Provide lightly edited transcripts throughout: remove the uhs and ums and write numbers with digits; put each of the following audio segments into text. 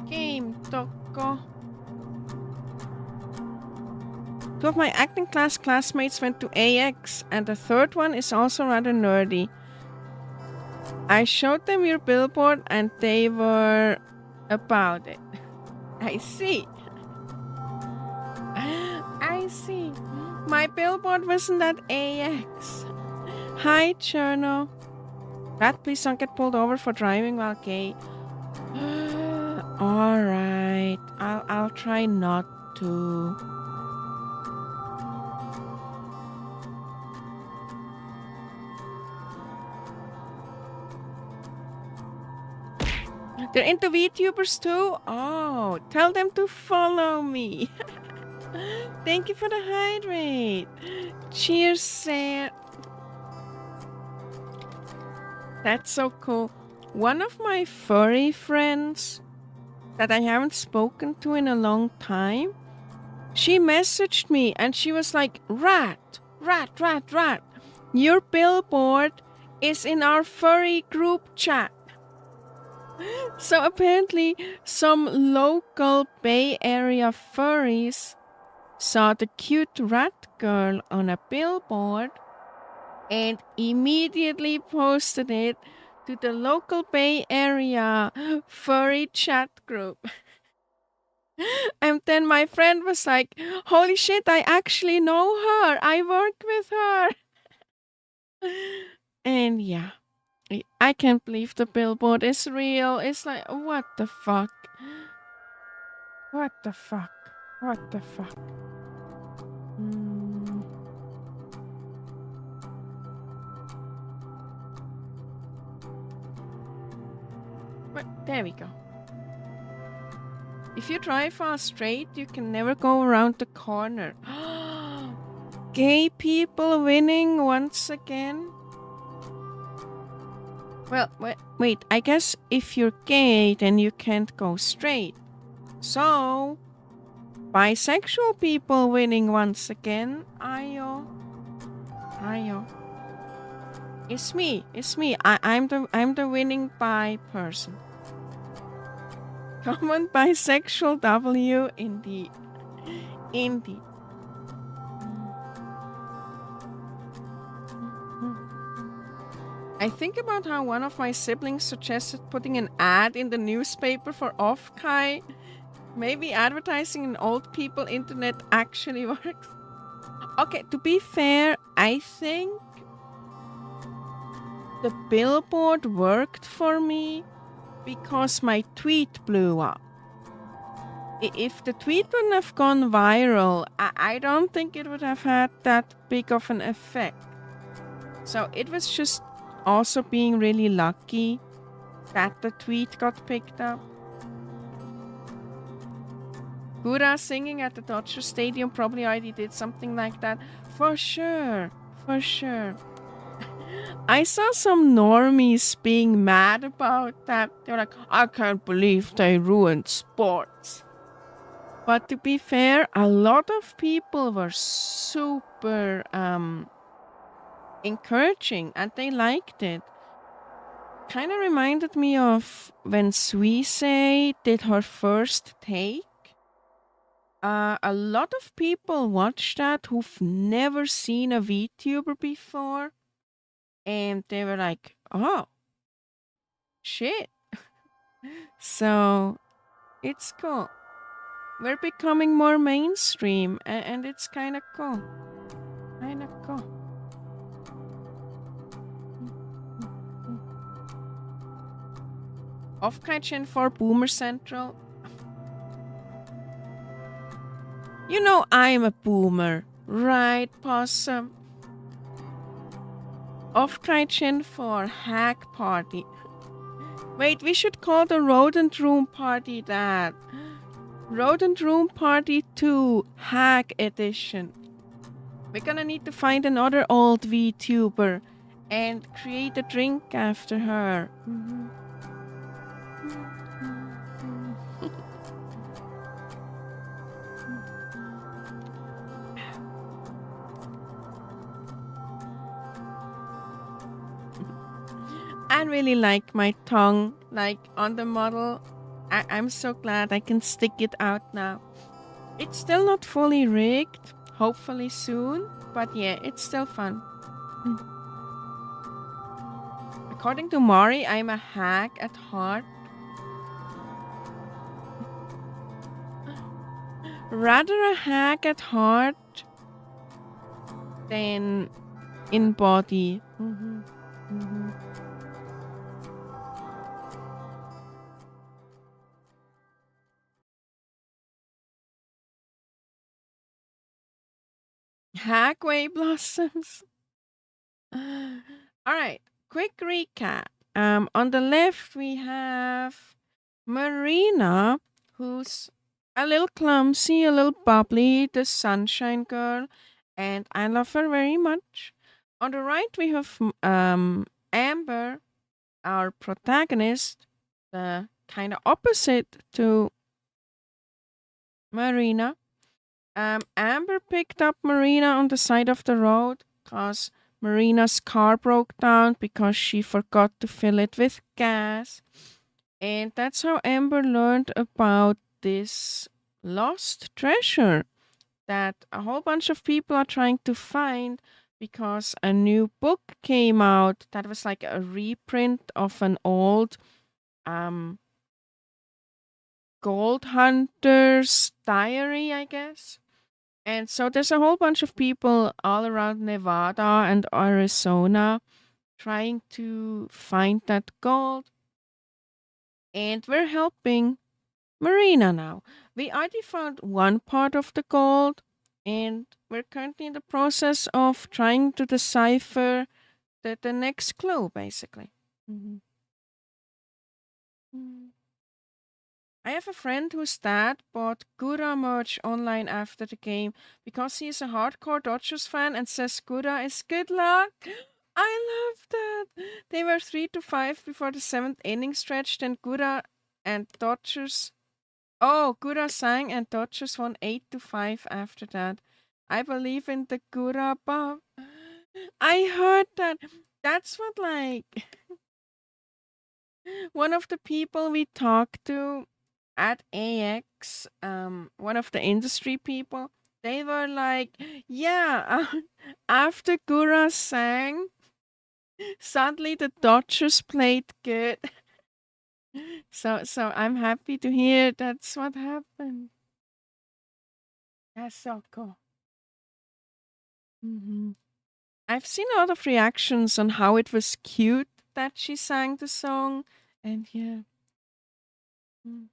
Game Toko. Two of my acting classmates went to AX, and the third one is also rather nerdy. I showed them your billboard and they were about it. I see. I see. My billboard wasn't at AX. Hi, Cherno. Rat, please don't get pulled over for driving while gay. Alright. I'll try not to. They're into VTubers too? Oh, tell them to follow me. Thank you for the hydrate. Cheers, Sam. That's so cool. One of my furry friends that I haven't spoken to in a long time, she messaged me and she was like, Rat, your billboard is in our furry group chat. So apparently some local Bay Area furries saw the cute rat girl on a billboard and immediately posted it to the local Bay Area furry chat group. And then my friend was like, holy shit, I actually know her. I work with her. And yeah, I can't believe the billboard is real. It's like, what the fuck? What the fuck? What the fuck? But there we go. If you drive fast straight, you can never go around the corner. Gay people winning once again? Well, wait, I guess if you're gay, then you can't go straight. So, bisexual people winning once again? Ayo. It's me. I'm the winning bi person. Common bisexual W indeed. I think about how one of my siblings suggested putting an ad in the newspaper for Off-Kai. Maybe advertising an old people internet actually works. Okay, to be fair, I think the billboard worked for me because my tweet blew up. If the tweet wouldn't have gone viral, I don't think it would have had that big of an effect. So it was just also being really lucky that the tweet got picked up. Gura singing at the Dodger Stadium probably already did something like that. For sure. I saw some normies being mad about that. They were like, I can't believe they ruined sports. But to be fair, a lot of people were super encouraging and they liked it. Kind of reminded me of when Suisse did her first take. A lot of people watched that who've never seen a VTuber before. And they were like, oh, shit. So, it's cool. We're becoming more mainstream, and it's kind of cool. Off-Kitchen for Boomer Central. You know I'm a boomer, right, Possum? Off-Kitchen for Hack Party. Wait, we should call the Rodent Room Party that. Rodent Room Party 2 Hack Edition. We're gonna need to find another old VTuber and create a drink after her. I really like my tongue, like on the model. I'm so glad I can stick it out now. It's still not fully rigged, hopefully soon, but yeah, it's still fun. According to Mari, I'm a hack at heart. Rather a hack at heart than in body. Hackway blossoms. All right, quick recap. On the left we have Marina, who's a little clumsy, a little bubbly, the sunshine girl, and I love her very much. On the right we have Amber, our protagonist, the kind of opposite to Marina. Amber picked up Marina on the side of the road because Marina's car broke down because she forgot to fill it with gas. And that's how Amber learned about this lost treasure that a whole bunch of people are trying to find because a new book came out that was like a reprint of an old um, gold hunter's diary, I guess. And so there's a whole bunch of people all around Nevada and Arizona trying to find that gold. And we're helping Marina now. We already found one part of the gold, and we're currently in the process of trying to decipher the next clue, basically. Mhm. Mm. I have a friend whose dad bought Gura merch online after the game because he's a hardcore Dodgers fan and says Gura is good luck. I love that. They were 3-5 before the seventh inning stretch, then Gura and Dodgers. Oh, Gura sang and Dodgers won 8-5 after that. I believe in the Gura Bob. I heard that. That's what, like, one of the people we talked to at AX, one of the industry people, they were like, yeah, after Gura sang, suddenly the Dodgers played good. So I'm happy to hear that's what happened. That's so cool. Hmm. I've seen a lot of reactions on how it was cute that she sang the song, and yeah. Mm.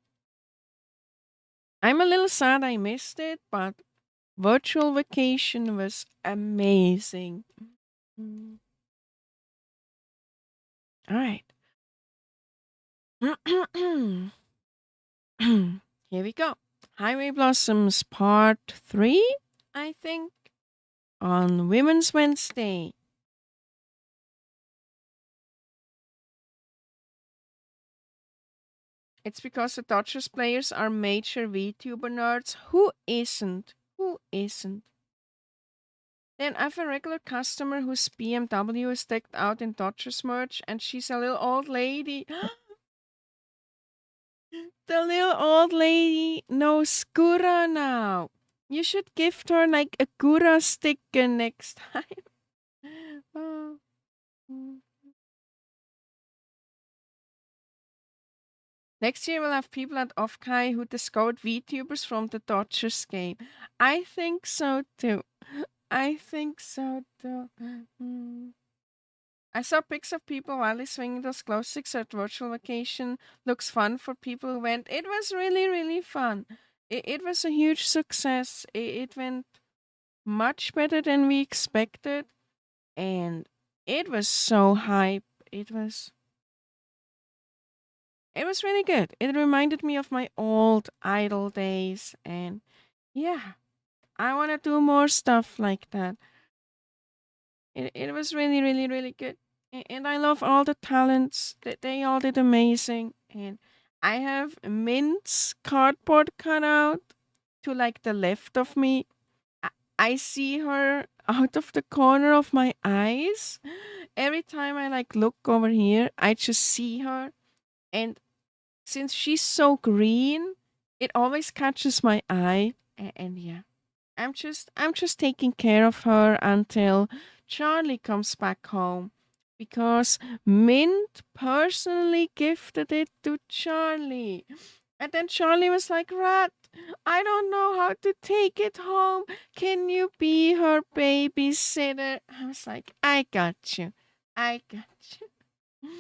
I'm a little sad I missed it, but virtual vacation was amazing. Mm. All right. Here we go. Highway Blossoms Part 3, I think, on Women's Wednesday. It's because the Dodgers players are major VTuber nerds. Who isn't? Who isn't? Then I have a regular customer whose BMW is decked out in Dodgers merch, and she's a little old lady. The little old lady knows Gura now. You should gift her like a Gura sticker next time. Oh. Mm. Next year we'll have people at Offkai who discovered VTubers from the Dodgers game. I think so too. I think so too. Mm. I saw pics of people while swinging those glow sticks at virtual vacation. Looks fun for people who went. It was really, really fun. It was a huge success. It went much better than we expected. And it was so hype. It was really good. It reminded me of my old idol days. And yeah, I want to do more stuff like that. It was really, really, really good. And I love all the talents that they all did amazing. And I have Mint's cardboard cutout to like the left of me. I, I see her out of the corner of my eyes. Every time I like look over here, I just see her. And since she's so green, it always catches my eye. And yeah, I'm just taking care of her until Charlie comes back home because Mint personally gifted it to Charlie. And then Charlie was like, Rat, I don't know how to take it home. Can you be her babysitter? I was like, I got you. I got you.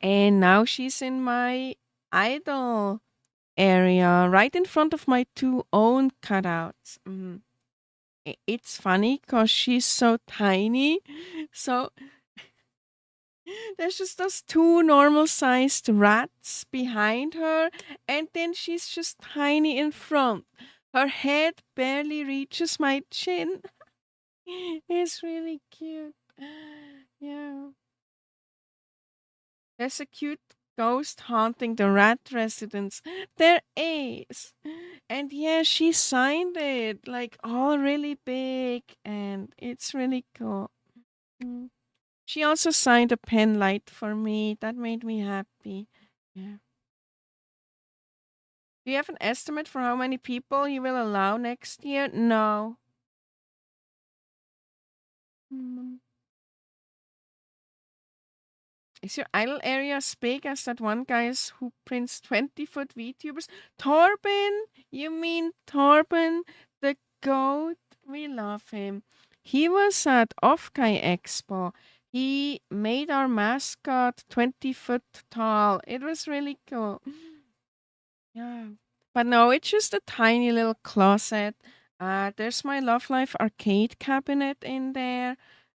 And now she's in my idol area, right in front of my two own cutouts. It's funny because she's so tiny. So there's just those two normal sized rats behind her, and then she's just tiny in front. Her head barely reaches my chin. It's really cute. Yeah. There's a cute ghost haunting the rat residence. There is. And yeah, she signed it like all really big, and it's really cool. Mm. She also signed a pen light for me. That made me happy. Yeah. Do you have an estimate for how many people you will allow next year? No. Mm. Is your idle area as big as that one guy's who prints 20-foot VTubers? Torben? You mean Torben the goat? We love him. He was at Offkai Expo. He made our mascot 20 foot tall. It was really cool. Yeah. But no, it's just a tiny little closet. There's my Love Life arcade cabinet in there,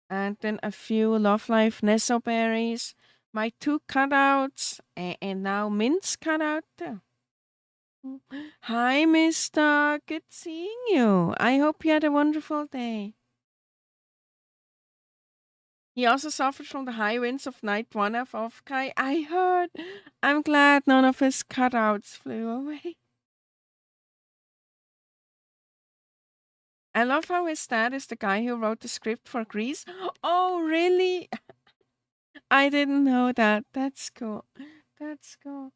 and then a few Love Life Nesso berries, my two cutouts, and now Mint's cutout too. Hi, Mister. Good seeing you. I hope you had a wonderful day. He also suffered from the high winds of night one of Kai. I heard. I'm glad none of his cutouts flew away. I love how his dad is the guy who wrote the script for Grease. Oh, really? I didn't know that. That's cool. That's cool.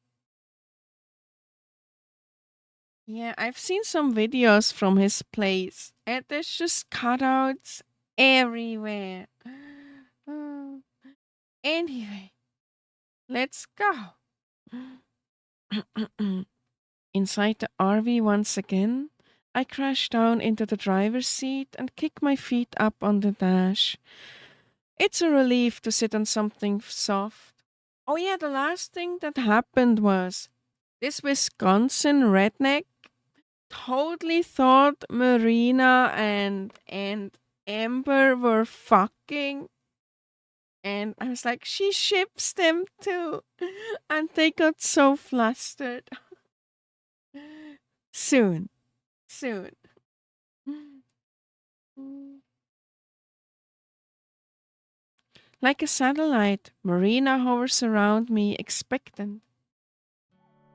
Yeah, I've seen some videos from his place, and there's just cutouts everywhere. Oh, anyway, let's go. Inside the RV once again, I crash down into the driver's seat and kick my feet up on the dash. It's a relief to sit on something soft. Oh, yeah, the last thing that happened was this Wisconsin redneck totally thought Marina and Amber were fucking. And I was like, she ships them too. And they got so flustered. Soon. Soon. Like a satellite, Marina hovers around me, expectant.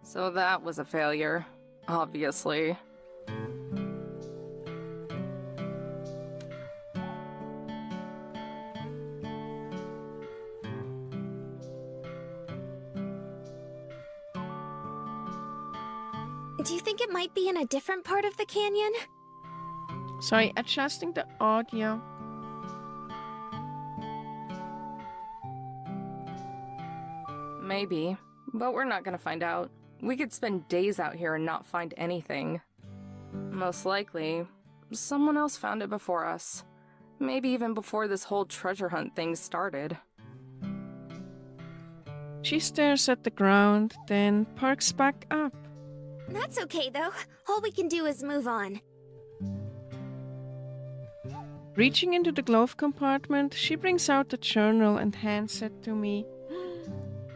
So that was a failure, obviously. Do you think it might be in a different part of the canyon? Sorry, adjusting the audio. Maybe, but we're not gonna find out. We could spend days out here and not find anything. Most likely, someone else found it before us. Maybe even before this whole treasure hunt thing started. She stares at the ground, then parks back up. That's okay, though. All we can do is move on. Reaching into the glove compartment, she brings out the journal and hands it to me.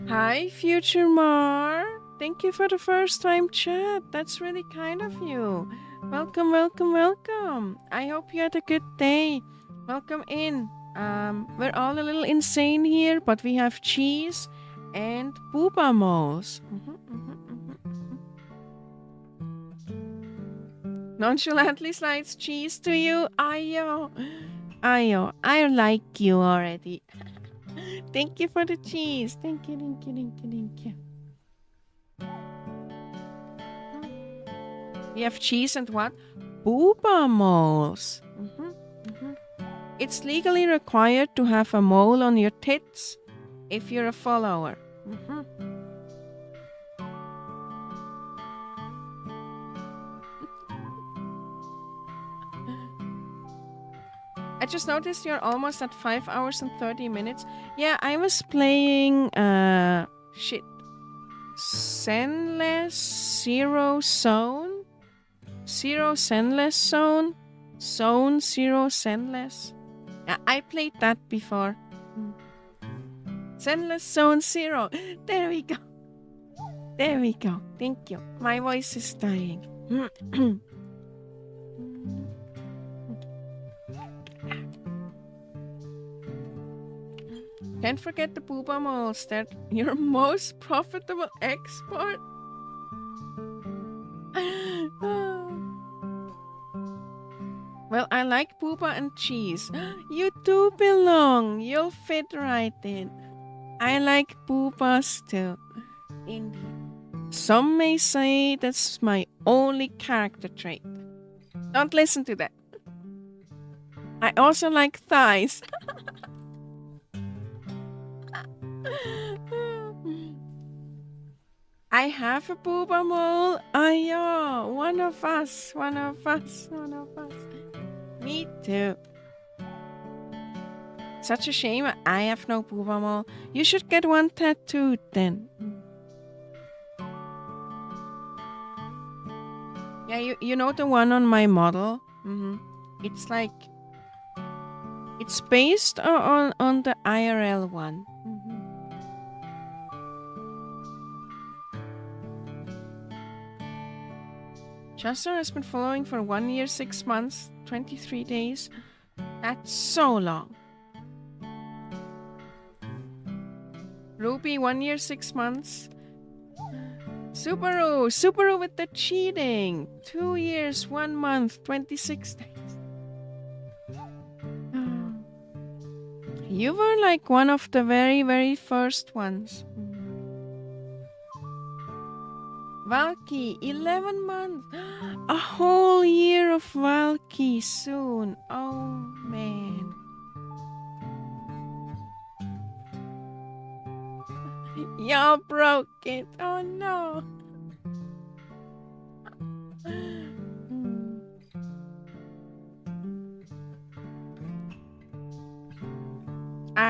Hi, future Mar. Thank you for the first time chat. That's really kind of you. Welcome, welcome, welcome. I hope you had a good day. Welcome in. We're all a little insane here, but we have cheese and booba moles. Nonchalantly slides cheese to you. Ayo. Ayo, I like you already. Thank you for the cheese. Thank you, thank you, thank you, thank you. We have cheese and what? Booba moles. It's legally required to have a mole on your tits if you're a follower. I just noticed you're almost at 5 hours and 30 minutes. Yeah, I was playing Zenless Zero Zone? Zero Zenless Zone? Zone Zero Zenless? Yeah, I played that before. Zenless Zone Zero. There we go. There we go. Thank you. My voice is dying. Can't forget the booba moles. They're your most profitable export. Well, I like booba and cheese. You do belong. You'll fit right in. I like boobas too. Indeed. Some may say that's my only character trait. Don't listen to that. I also like thighs. I have a booba mole. Ayo, one of us. Me too. Such a shame I have no booba mole. You should get one tattooed then. Yeah, you know the one on my model? It's like... It's based on the IRL one. Chester has been following for 1 year, 6 months, 23 days. That's so long. Ruby, 1 year, 6 months. Subaru with the cheating. 2 years, 1 month, 26 days. You were like one of the very, very first ones. Valky, 11 months. A whole year of Valky soon. Oh, man. Y'all broke it. Oh, no.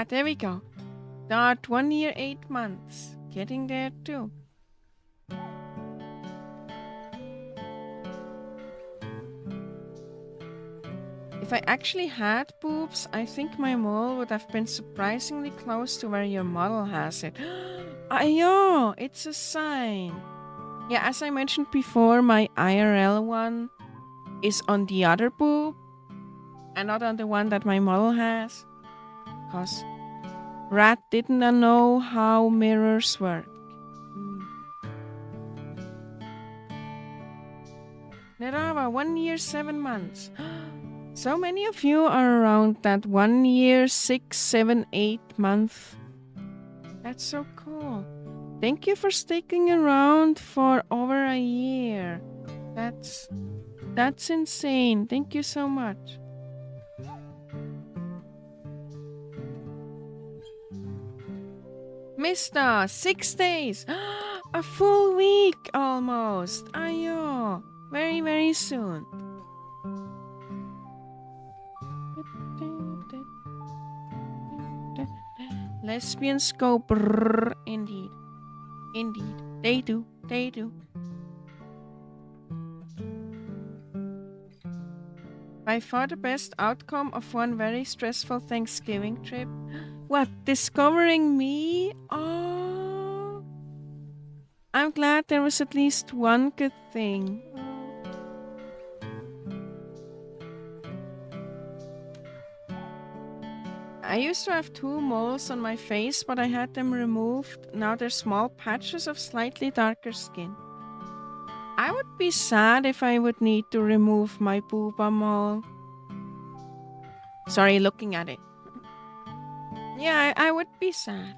There we go. Dart, 1 year, 8 months. Getting there too. If I actually had boobs, I think my mole would have been surprisingly close to where your model has it. Ayo, it's a sign. Yeah, as I mentioned before, my IRL one is on the other boob and not on the one that my model has. Because Rat didn't know how mirrors work. Nerava, 1 year, 7 months. So many of you are around that 1 year, 6, 7, 8 month. That's so cool. Thank you for sticking around for over a year. That's insane. Thank you so much. Mista, 6 days. A full week almost. Ayo. Very, very soon. Lesbians go brrr, indeed. Indeed. They do. They do. By far the best outcome of one very stressful Thanksgiving trip. What? Discovering me? Oh. I'm glad there was at least one good thing. I used to have 2 moles on my face, but I had them removed. Now they're small patches of slightly darker skin. I would be sad if I would need to remove my booba mole. Sorry, looking at it. Yeah, I would be sad.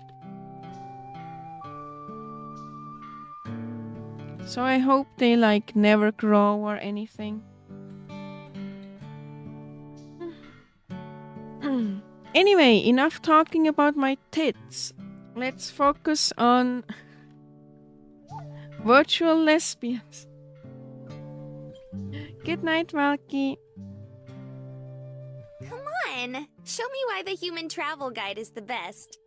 So I hope they like never grow or anything. Anyway, enough talking about my tits. Let's focus on virtual lesbians. Good night, Valky. Come on, show me why the human travel guide is the best.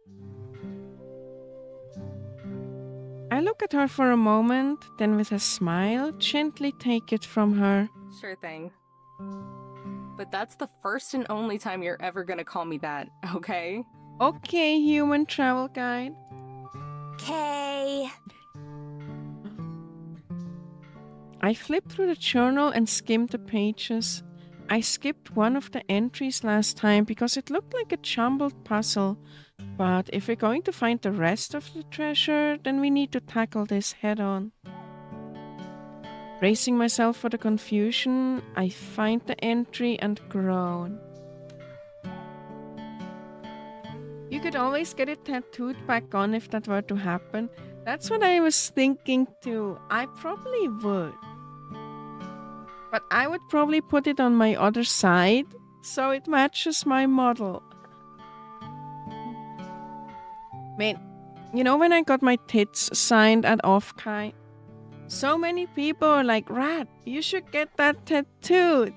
I look at her for a moment, then with a smile, gently take it from her. Sure thing. But that's the first and only time you're ever gonna call me that, okay? Okay, human travel guide. Okay. I flipped through the journal and skimmed the pages. I skipped one of the entries last time because it looked like a jumbled puzzle. But if we're going to find the rest of the treasure, then we need to tackle this head on. Bracing myself for the confusion, I find the entry and groan. You could always get it tattooed back on if that were to happen. That's what I was thinking too. I probably would. But I would probably put it on my other side, so it matches my model. Man, you know when I got my tits signed at Offkai? So many people were like, Rat, you should get that tattooed.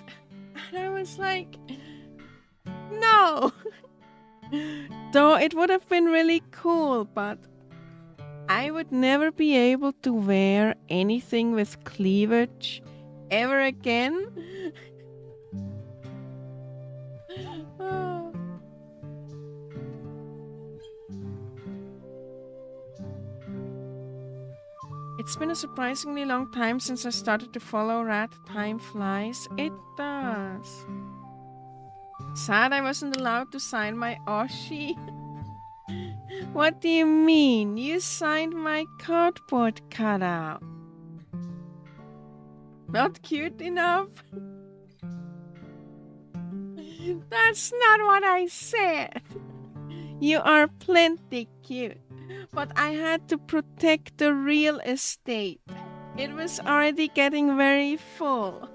And I was like, no. Though it would have been really cool, but I would never be able to wear anything with cleavage ever again. Oh. It's been a surprisingly long time since I started to follow Rat. Time flies. It does. Sad I wasn't allowed to sign my Oshi. What do you mean? You signed my cardboard cutout. Not cute enough? That's not what I said. You are plenty cute. But I had to protect the real estate. It was already getting very full.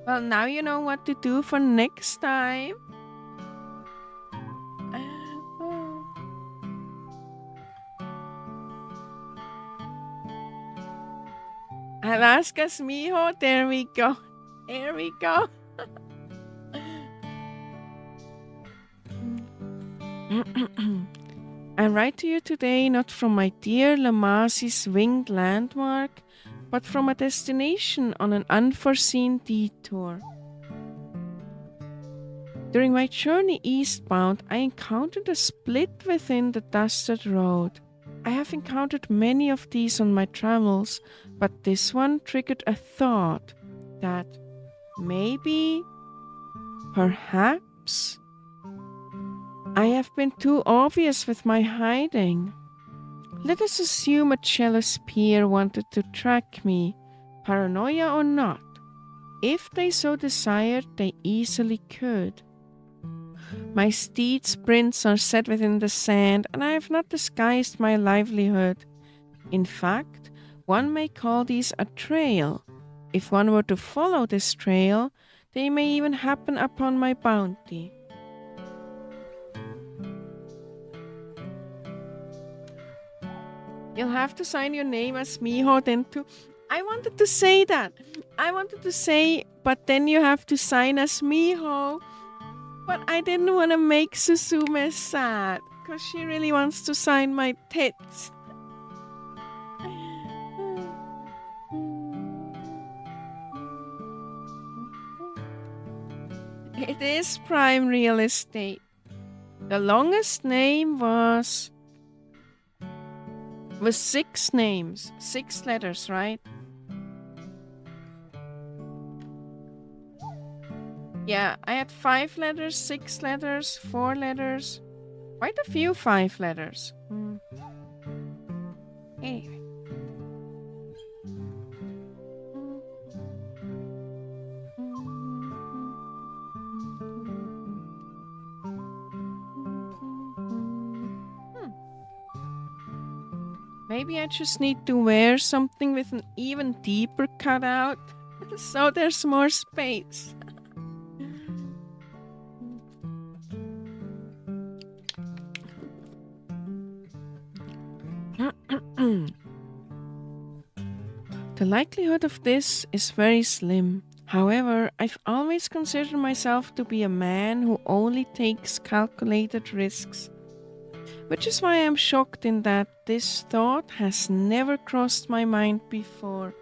Well, now you know what to do for next time. Alaska's mijo. There we go. There we go. I write to you today not from my dear Lamasi's winged landmark, but from a destination on an unforeseen detour. During my journey eastbound, I encountered a split within the dusted road. I have encountered many of these on my travels, but this one triggered a thought that maybe, perhaps, I have been too obvious with my hiding. Let us assume a jealous peer wanted to track me, paranoia or not. If they so desired, they easily could. My steed's prints are set within the sand, and I have not disguised my livelihood. In fact, one may call these a trail. If one were to follow this trail, they may even happen upon my bounty. You'll have to sign your name as Miho then too. I wanted to say that. But then you have to sign as Miho. But I didn't want to make Susume sad, because she really wants to sign my tits. It is prime real estate. The longest name was 6 names, 6 letters, right? Yeah, I had 5 letters, 6 letters, 4 letters. Quite a few 5 letters. Anyway. Maybe I just need to wear something with an even deeper cutout so there's more space. The likelihood of this is very slim. However, I've always considered myself to be a man who only takes calculated risks, which is why I'm shocked in that this thought has never crossed my mind before.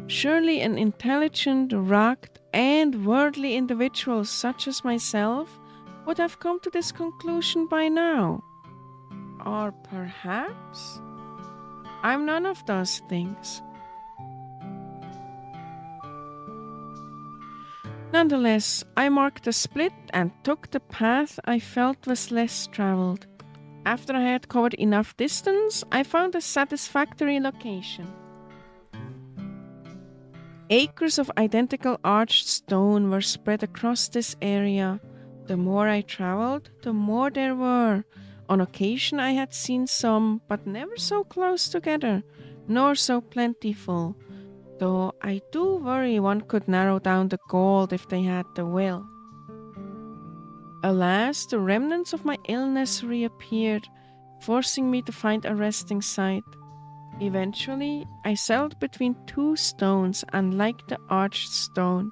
Surely an intelligent, rugged, and worldly individual such as myself would have come to this conclusion by now. Or perhaps I'm none of those things. Nonetheless, I marked a split and took the path I felt was less traveled. After I had covered enough distance, I found a satisfactory location. Acres of identical arched stone were spread across this area. The more I traveled, the more there were. On occasion I had seen some, but never so close together, nor so plentiful. Though I do worry one could narrow down the gold if they had the will. Alas, the remnants of my illness reappeared, forcing me to find a resting site. Eventually, I settled between two stones, unlike the arched stone.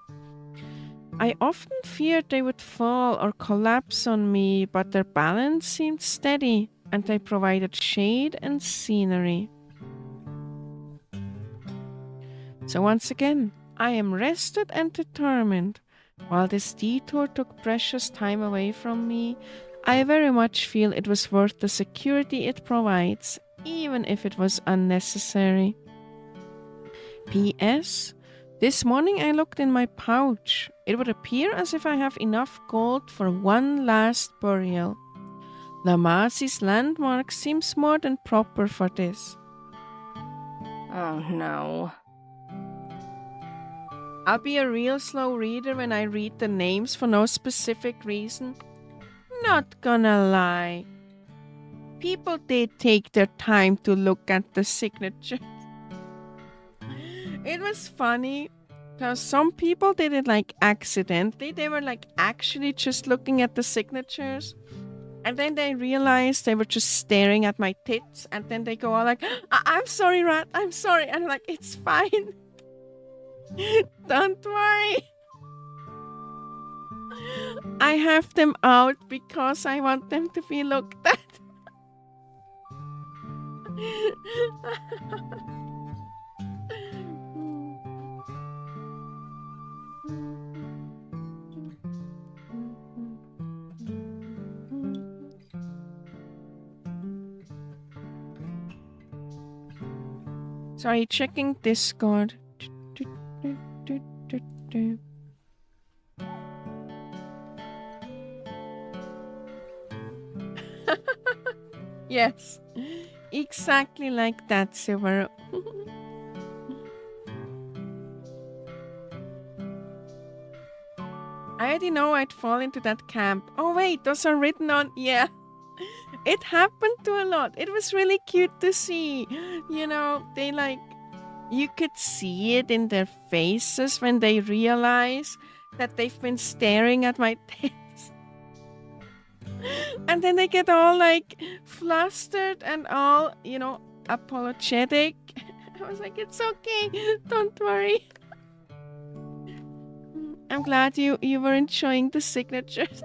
I often feared they would fall or collapse on me, but their balance seemed steady, and they provided shade and scenery. So once again, I am rested and determined. While this detour took precious time away from me, I very much feel it was worth the security it provides, even if it was unnecessary. P.S. This morning I looked in my pouch. It would appear as if I have enough gold for one last burial. Lamasi's landmark seems more than proper for this. Oh no. I'll be a real slow reader when I read the names for no specific reason. Not gonna lie. People did take their time to look at the signature. It was funny because some people did it like accidentally. They were like actually just looking at the signatures. And then they realized they were just staring at my tits. And then they go all like, I'm sorry, Rat, I'm sorry. And I'm like, it's fine. Don't worry. I have them out because I want them to be looked at. Sorry, checking Discord. Yes, exactly like that, Silver. I already know I'd fall into that camp. Oh wait, those are written on... Yeah. It happened to a lot. It was really cute to see. You know, they like... You could see it in their faces when they realize that they've been staring at my tits. And then they get all like flustered and all, you know, apologetic. I was like, it's okay. Don't worry. I'm glad you were enjoying the signatures.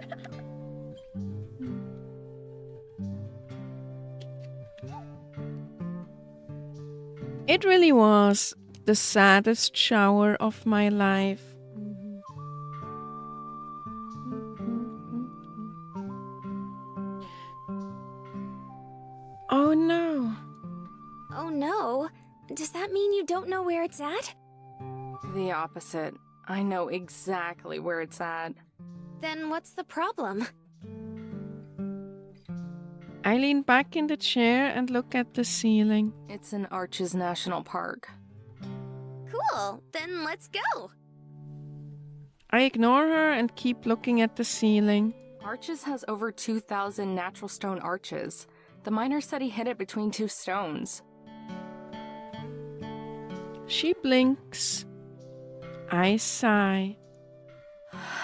It really was the saddest shower of my life. Oh no. Oh no. Does that mean you don't know where it's at? The opposite. I know exactly where it's at. Then what's the problem? I lean back in the chair and look at the ceiling. It's in Arches National Park. Cool. Then let's go. I ignore her and keep looking at the ceiling. Arches has over 2,000 natural stone arches. The miner said he hit it between two stones. She blinks. I sigh.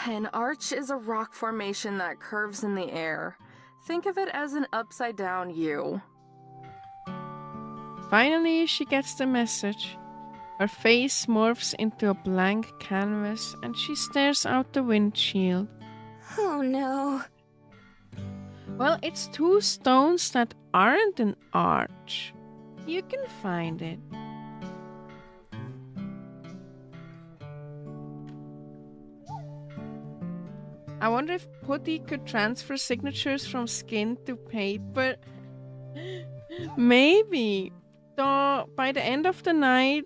An arch is a rock formation that curves in the air. Think of it as an upside-down U. Finally, she gets the message. Her face morphs into a blank canvas and she stares out the windshield. Oh no. Well, it's two stones that aren't an arch. You can find it. I wonder if Putty could transfer signatures from skin to paper. Maybe. Though by the end of the night,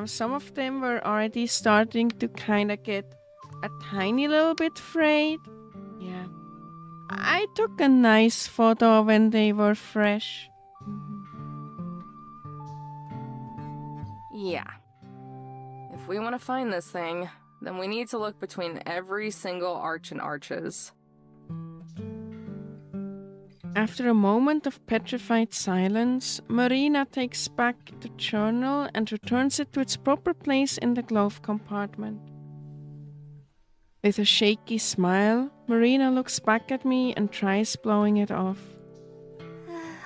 some of them were already starting to kind of get a tiny little bit frayed. Yeah. I took a nice photo when they were fresh. Yeah. If we want to find this thing, then we need to look between every single arch and arches. After a moment of petrified silence, Marina takes back the journal and returns it to its proper place in the glove compartment. With a shaky smile, Marina looks back at me and tries blowing it off.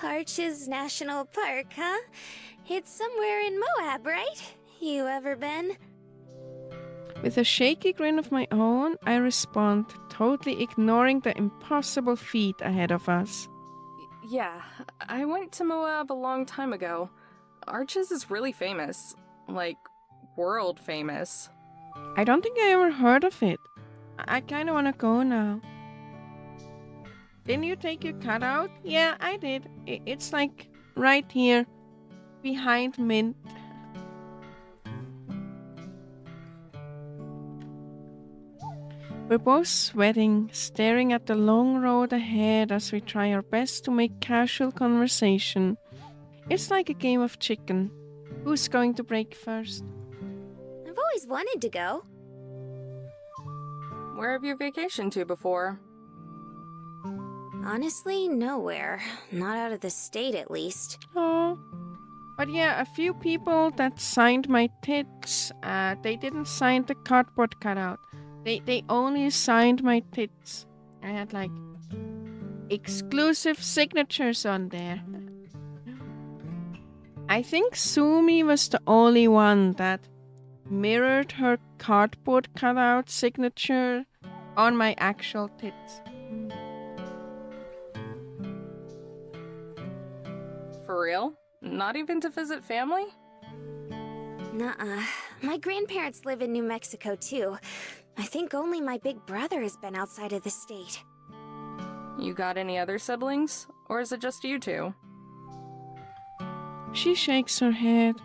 Arches National Park, huh? It's somewhere in Moab, right? You ever been? With a shaky grin of my own, I respond, totally ignoring the impossible feat ahead of us. Yeah, I went to Moab a long time ago. Arches is really famous. Like, world famous. I don't think I ever heard of it. I kinda wanna go now. Didn't you take your cutout? Yeah, I did. It's like right here, behind Mint. We're both sweating, staring at the long road ahead as we try our best to make casual conversation. It's like a game of chicken. Who's going to break first? I've always wanted to go. Where have you vacationed to before? Honestly, nowhere. Not out of the state, at least. Oh. But yeah, a few people that signed my tits, they didn't sign the cardboard cutout. They only signed my tits. I had like exclusive signatures on there. I think Sumi was the only one that mirrored her cardboard cutout signature on my actual tits. For real? Not even to visit family? Nuh-uh. My grandparents live in New Mexico, too. I think only my big brother has been outside of the state. You got any other siblings? Or is it just you two? She shakes her head.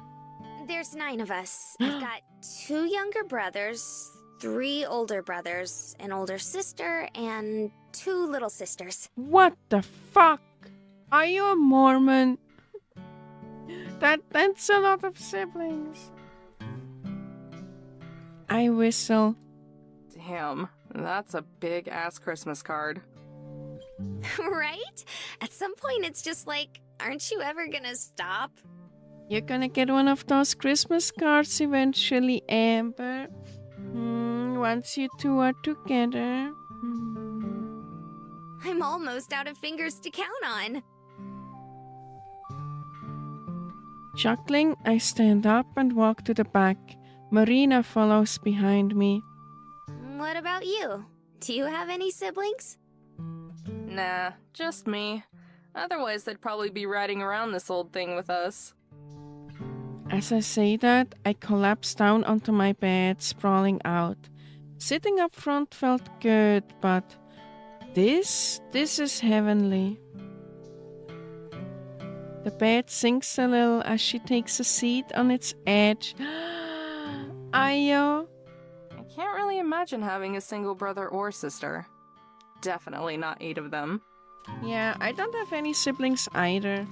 There's 9 of us. I've got 2 younger brothers, 3 older brothers, an older sister, and 2 little sisters. What the fuck? Are you a Mormon? That's a lot of siblings. I whistle. Damn, that's a big-ass Christmas card. Right? At some point, it's just like, aren't you ever gonna stop? You're gonna get one of those Christmas cards eventually, Amber. Once you two are together. I'm almost out of fingers to count on. Chuckling, I stand up and walk to the back. Marina follows behind me. What about you? Do you have any siblings? Nah, just me. Otherwise, they'd probably be riding around this old thing with us. As I say that, I collapse down onto my bed, sprawling out. Sitting up front felt good, but this is heavenly. The bed sinks a little as she takes a seat on its edge. Ayo. I can't really imagine having a single brother or sister. Definitely not 8 of them. Yeah, I don't have any siblings either.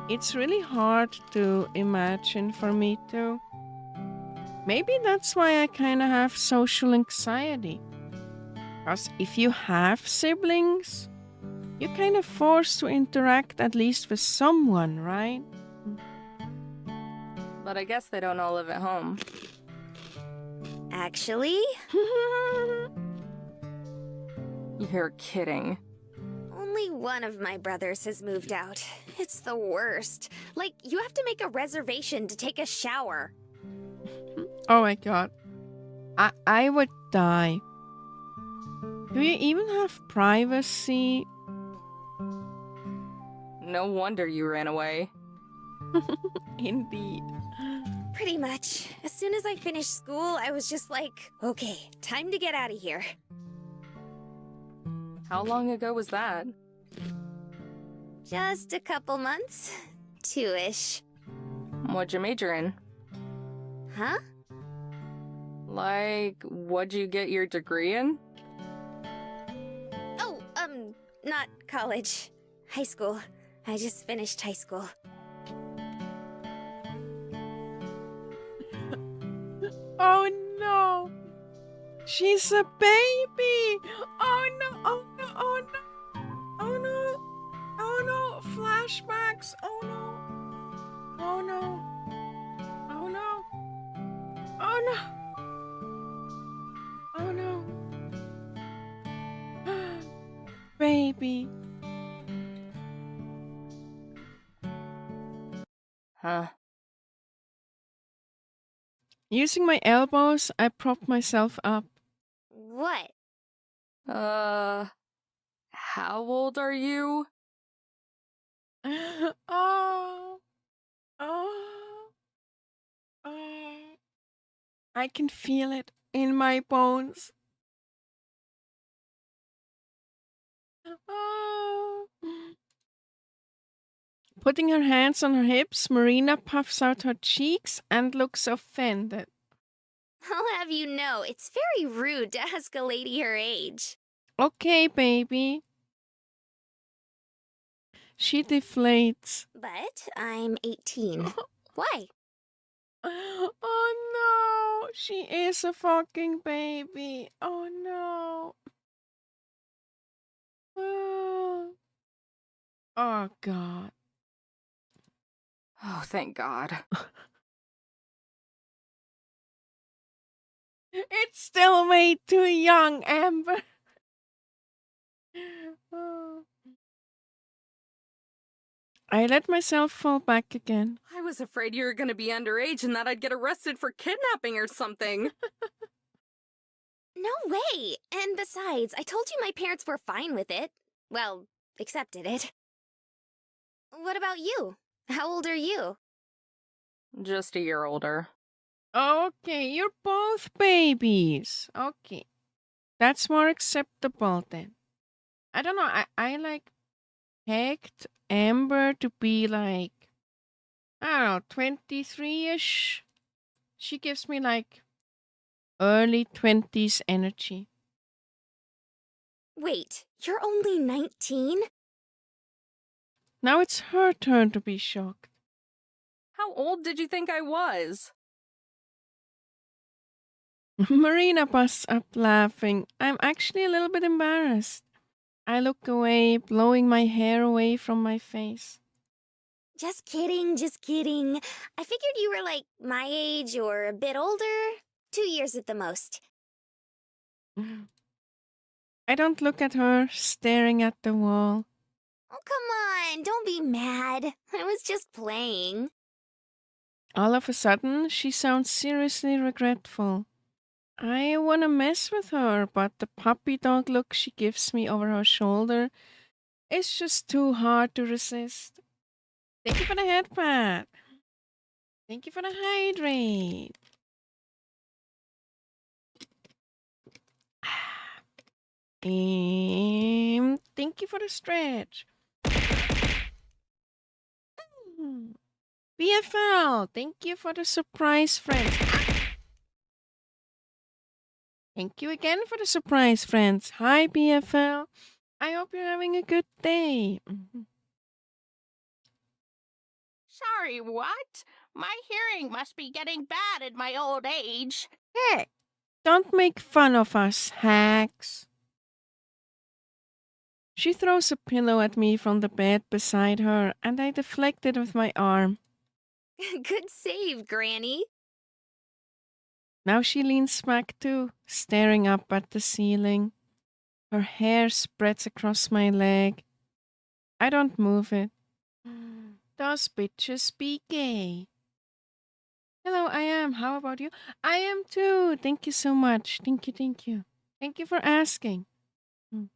It's really hard to imagine for me too. Maybe that's why I kind of have social anxiety. Because if you have siblings, you're kind of forced to interact at least with someone, right? But I guess they don't all live at home. Actually, You're kidding. only one of my brothers has moved out. It's the worst. Like, you have to make a reservation to take a shower. Oh my god. I would die. Do you even have privacy? No wonder you ran away. Indeed. Pretty much. As soon as I finished school, I was just like, okay, time to get out of here. How long ago was that? Just a couple months. 2-ish. What'd you major in? Huh? Like, what'd you get your degree in? Oh, not college. High school. I just finished high school. Oh no! She's a baby! Oh no! Oh no! Oh no! Oh no! Oh no! Flashbacks! Oh no! Oh no! Oh no! Oh no! Oh no! Baby! Huh. Using my elbows, I propped myself up. What? How old are you? Oh, oh, oh. I can feel it in my bones. Oh. Putting her hands on her hips, Marina puffs out her cheeks and looks offended. I'll have you know, it's very rude to ask a lady her age. Okay, baby. She deflates. But I'm 18. Why? Oh no, she is a fucking baby. Oh no. Oh god. Oh, thank God. It's still way too young, Amber. Oh. I let myself fall back again. I was afraid you were gonna be underage and that I'd get arrested for kidnapping or something. No way! And besides, I told you my parents were fine with it. Well, accepted it. What about you? How old are you? Just a year older. Okay, you're both babies. Okay. That's more acceptable then. I don't know. I like pegged Amber to be like, I don't know, 23-ish. She gives me like early 20s energy. Wait, you're only 19? Now it's her turn to be shocked. How old did you think I was? Marina busts up laughing. I'm actually a little bit embarrassed. I look away, blowing my hair away from my face. Just kidding, just kidding. I figured you were like my age or a bit older. 2 years at the most. I don't look at her, staring at the wall. Oh, come on, don't be mad. I was just playing. All of a sudden, she sounds seriously regretful. I want to mess with her, but the puppy dog look she gives me over her shoulder is just too hard to resist. Thank you for the head pat. Thank you for the hydrate. And thank you for the stretch. BFL, thank you for the surprise friends. Thank you again for the surprise friends. Hi, BFL. I hope you're having a good day. Sorry, what? My hearing must be getting bad in my old age. Hey, don't make fun of us, hacks. She throws a pillow at me from the bed beside her, and I deflect it with my arm. Good save, Granny. Now she leans back too, staring up at the ceiling. Her hair spreads across my leg. I don't move it. Those bitches be gay. Hello, I am. How about you? I am too. Thank you so much. Thank you, thank you. Thank you for asking. Mm.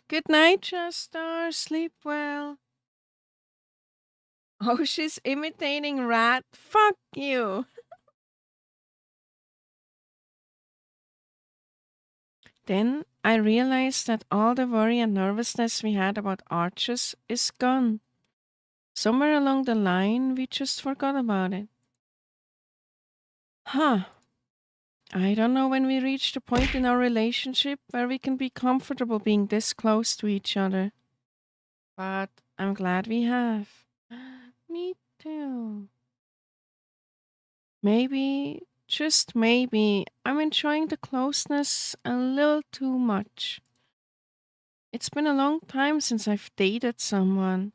Good night, Chester. Sleep well. Oh, she's imitating Rat. Fuck you. Then I realized that all the worry and nervousness we had about arches is gone. Somewhere along the line, we just forgot about it. Huh. I don't know when we reach the point in our relationship where we can be comfortable being this close to each other. But I'm glad we have. Me too. Maybe, just maybe, I'm enjoying the closeness a little too much. It's been a long time since I've dated someone.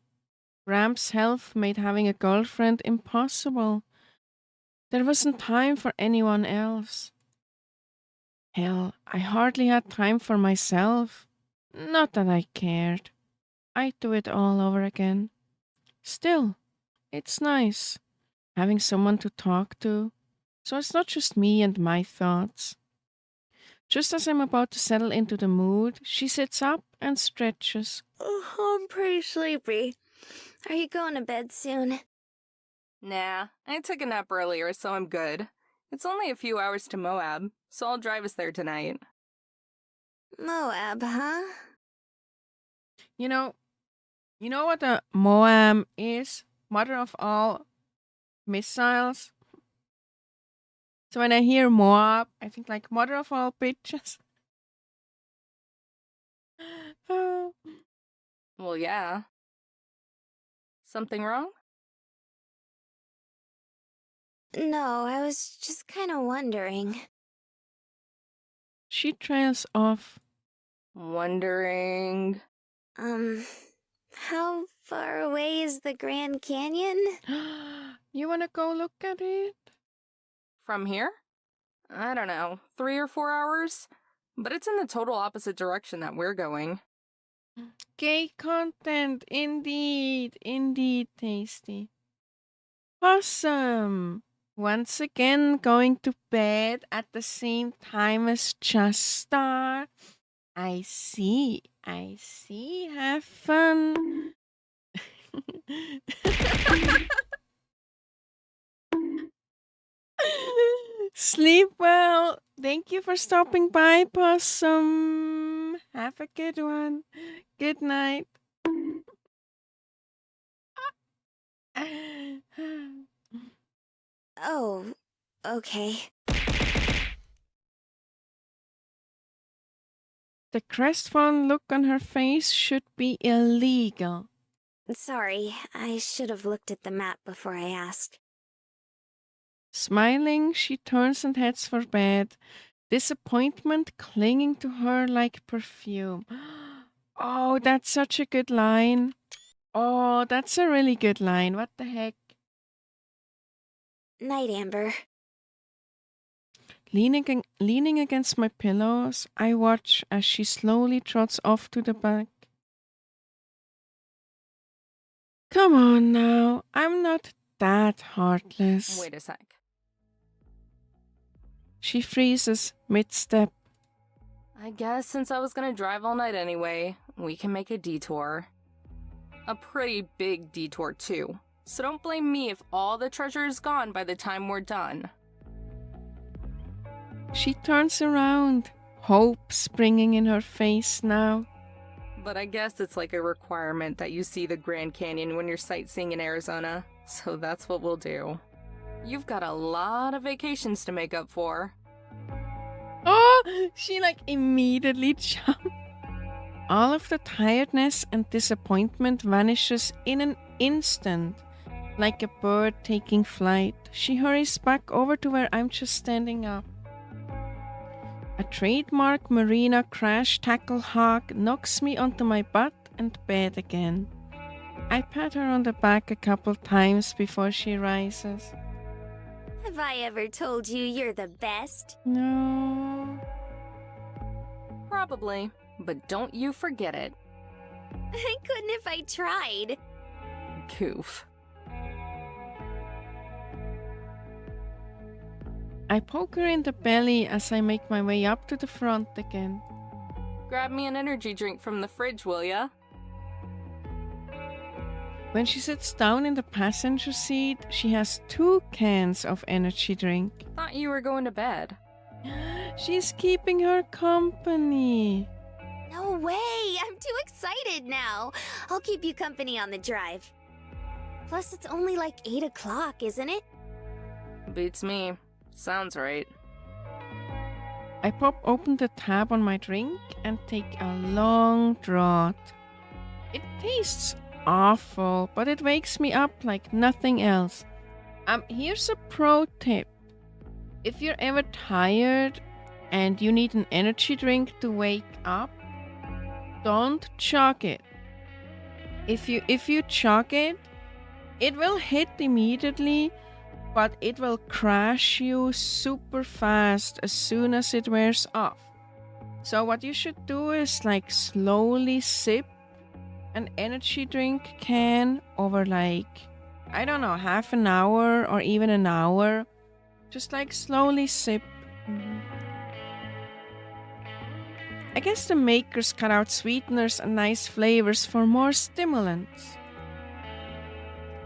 Ramp's health made having a girlfriend impossible. There wasn't time for anyone else. Hell, I hardly had time for myself. Not that I cared. I'd do it all over again. Still, it's nice having someone to talk to. So it's not just me and my thoughts. Just as I'm about to settle into the mood, she sits up and stretches. Oh, I'm pretty sleepy. Are you going to bed soon? Nah, I took a nap earlier, so I'm good. It's only a few hours to Moab, so I'll drive us there tonight. Moab, huh? You know what a Moab is? Mother of all missiles. So when I hear Moab, I think like mother of all bitches. Oh. Well, yeah. Something wrong? No, I was just kind of wondering. She trails off. Wondering... How far away is the Grand Canyon? You wanna go look at it? From here? I don't know, 3 or 4 hours? But it's in the total opposite direction that we're going. Gay content, indeed, indeed tasty. Awesome! Once again, going to bed at the same time as Chastar. I see. Have fun. Sleep well. Thank you for stopping by, Possum. Have a good one. Good night. Oh, okay. The crestfallen look on her face should be illegal. Sorry, I should have looked at the map before I asked. Smiling, she turns and heads for bed, disappointment clinging to her like perfume. Oh, that's such a good line. Oh, that's a really good line. What the heck? Night, Amber. Leaning against my pillows, I watch as she slowly trots off to the back. Come on now, I'm not that heartless. Wait a sec. She freezes mid-step. I guess since I was gonna drive all night anyway, we can make a detour. A pretty big detour, too. So don't blame me if all the treasure is gone by the time we're done. She turns around, hope springing in her face now. But I guess it's like a requirement that you see the Grand Canyon when you're sightseeing in Arizona, so that's what we'll do. You've got a lot of vacations to make up for. Oh, she like immediately jumped. All of the tiredness and disappointment vanishes in an instant. Like a bird taking flight, she hurries back over to where I'm just standing up. A trademark Marina crash tackle hog knocks me onto my butt and bed again. I pat her on the back a couple times before she rises. Have I ever told you you're the best? No. Probably, but don't you forget it. I couldn't if I tried. Goof. I poke her in the belly as I make my way up to the front again. Grab me an energy drink from the fridge, will ya? When she sits down in the passenger seat, she has 2 cans of energy drink. Thought you were going to bed. She's keeping her company. No way! I'm too excited now. I'll keep you company on the drive. Plus, it's only like 8 o'clock, isn't it? Beats me. Sounds right. I pop open the tab on my drink and take a long draught. It tastes awful, but it wakes me up like nothing else. Here's a pro tip. If you're ever tired and you need an energy drink to wake up, don't chug it. If you chug it, it will hit immediately, but it will crash you super fast as soon as it wears off. So what you should do is like slowly sip an energy drink can over like, I don't know, half an hour or even an hour. Just like slowly sip. I guess the makers cut out sweeteners and nice flavors for more stimulants.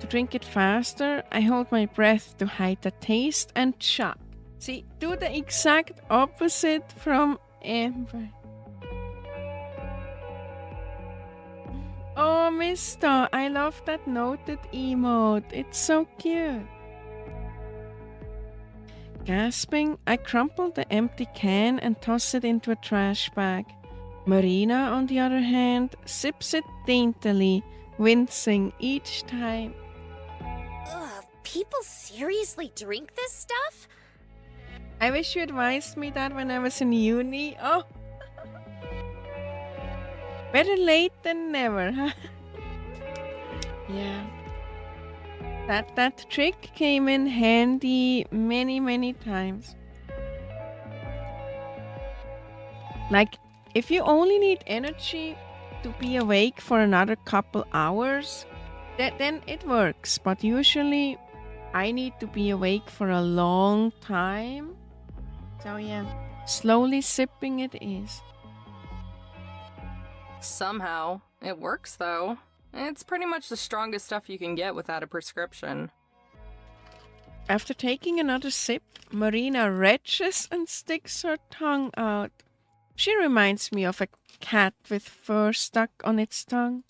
To drink it faster, I hold my breath to hide the taste and chug. See, do the exact opposite from Amber. Oh, Mister, I love that noted emote. It's so cute. Gasping, I crumple the empty can and toss it into a trash bag. Marina, on the other hand, sips it daintily, wincing each time. Ugh, people seriously drink this stuff? I wish you advised me that when I was in uni. Oh, better late than never, huh? Yeah. That trick came in handy many times. Like, if you only need energy to be awake for another couple hours, then it works. But usually, I need to be awake for a long time. So yeah, slowly sipping it is. Somehow. It works, though. It's pretty much the strongest stuff you can get without a prescription. After taking another sip, Marina retches and sticks her tongue out. She reminds me of a cat with fur stuck on its tongue.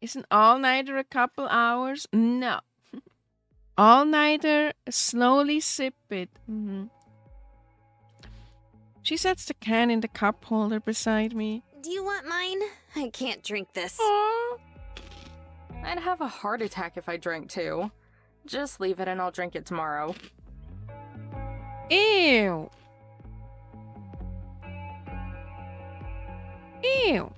Isn't all-nighter a couple hours? No. All-nighter, slowly sip it. She sets the can in the cup holder beside me. Do you want mine? I can't drink this. Aww. I'd have a heart attack if I drank too. Just leave it and I'll drink it tomorrow. Ew. Ew.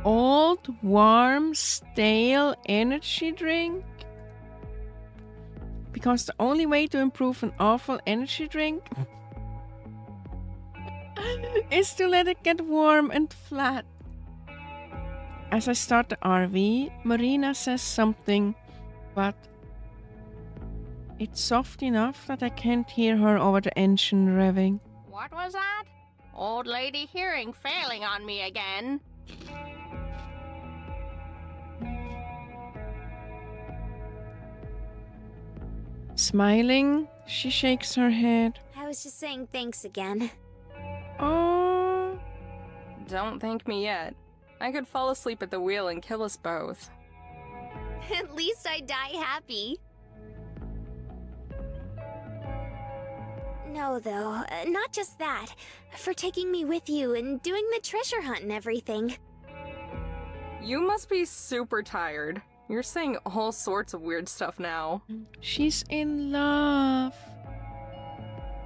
Old, warm, stale energy drink? Because the only way to improve an awful energy drink is to let it get warm and flat. As I start the RV, Marina says something, but it's soft enough that I can't hear her over the engine revving. What was that? Old lady hearing failing on me again. Smiling, she shakes her head. I was just saying thanks again. Oh, Don't thank me yet. I could fall asleep at the wheel and kill us both. At least I die happy. No, though, not just that. For taking me with you and doing the treasure hunt and everything. You must be super tired. You're saying all sorts of weird stuff now. she's in love.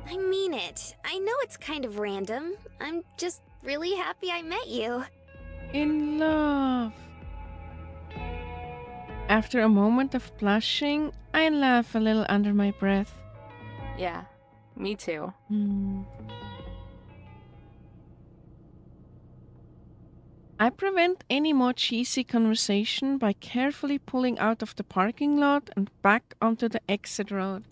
I mean it. I know it's kind of random. I'm just really happy I met you. In love. After a moment of blushing, I laugh a little under my breath. Yeah, me too. I prevent any more cheesy conversation by carefully pulling out of the parking lot and back onto the exit road.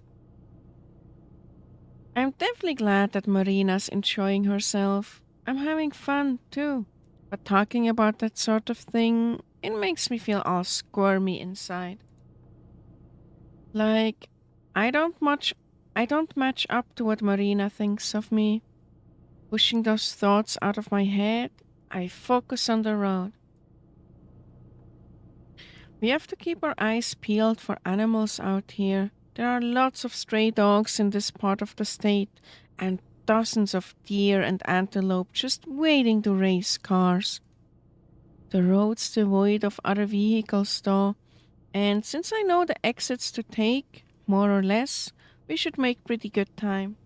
I'm definitely glad that Marina's enjoying herself. I'm having fun too. But talking about that sort of thing, it makes me feel all squirmy inside. Like I don't match up to what Marina thinks of me. Pushing those thoughts out of my head, I focus on the road. We have to keep our eyes peeled for animals out here. There are lots of stray dogs in this part of the state, and dozens of deer and antelope just waiting to race cars. The road's devoid of other vehicles, though, and since I know the exits to take, more or less, we should make pretty good time.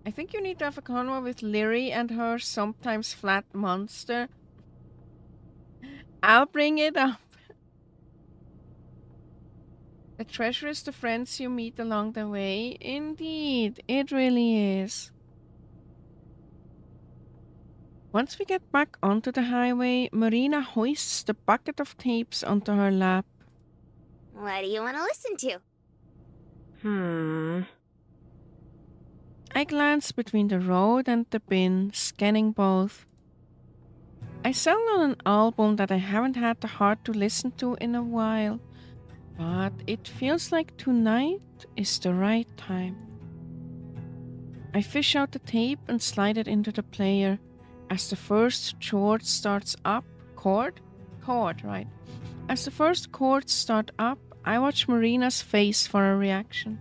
I think you need to have a convo with Lyri and her sometimes flat monster. I'll bring it up. The treasure is the friends you meet along the way. Indeed, it really is. Once we get back onto the highway, Marina hoists the bucket of tapes onto her lap. What do you want to listen to? I glance between the road and the bin, scanning both. I settled on an album that I haven't had the heart to listen to in a while, but it feels like tonight is the right time. I fish out the tape and slide it into the player. As the first chord starts up, chord, right? As the first chords start up, I watch Marina's face for a reaction.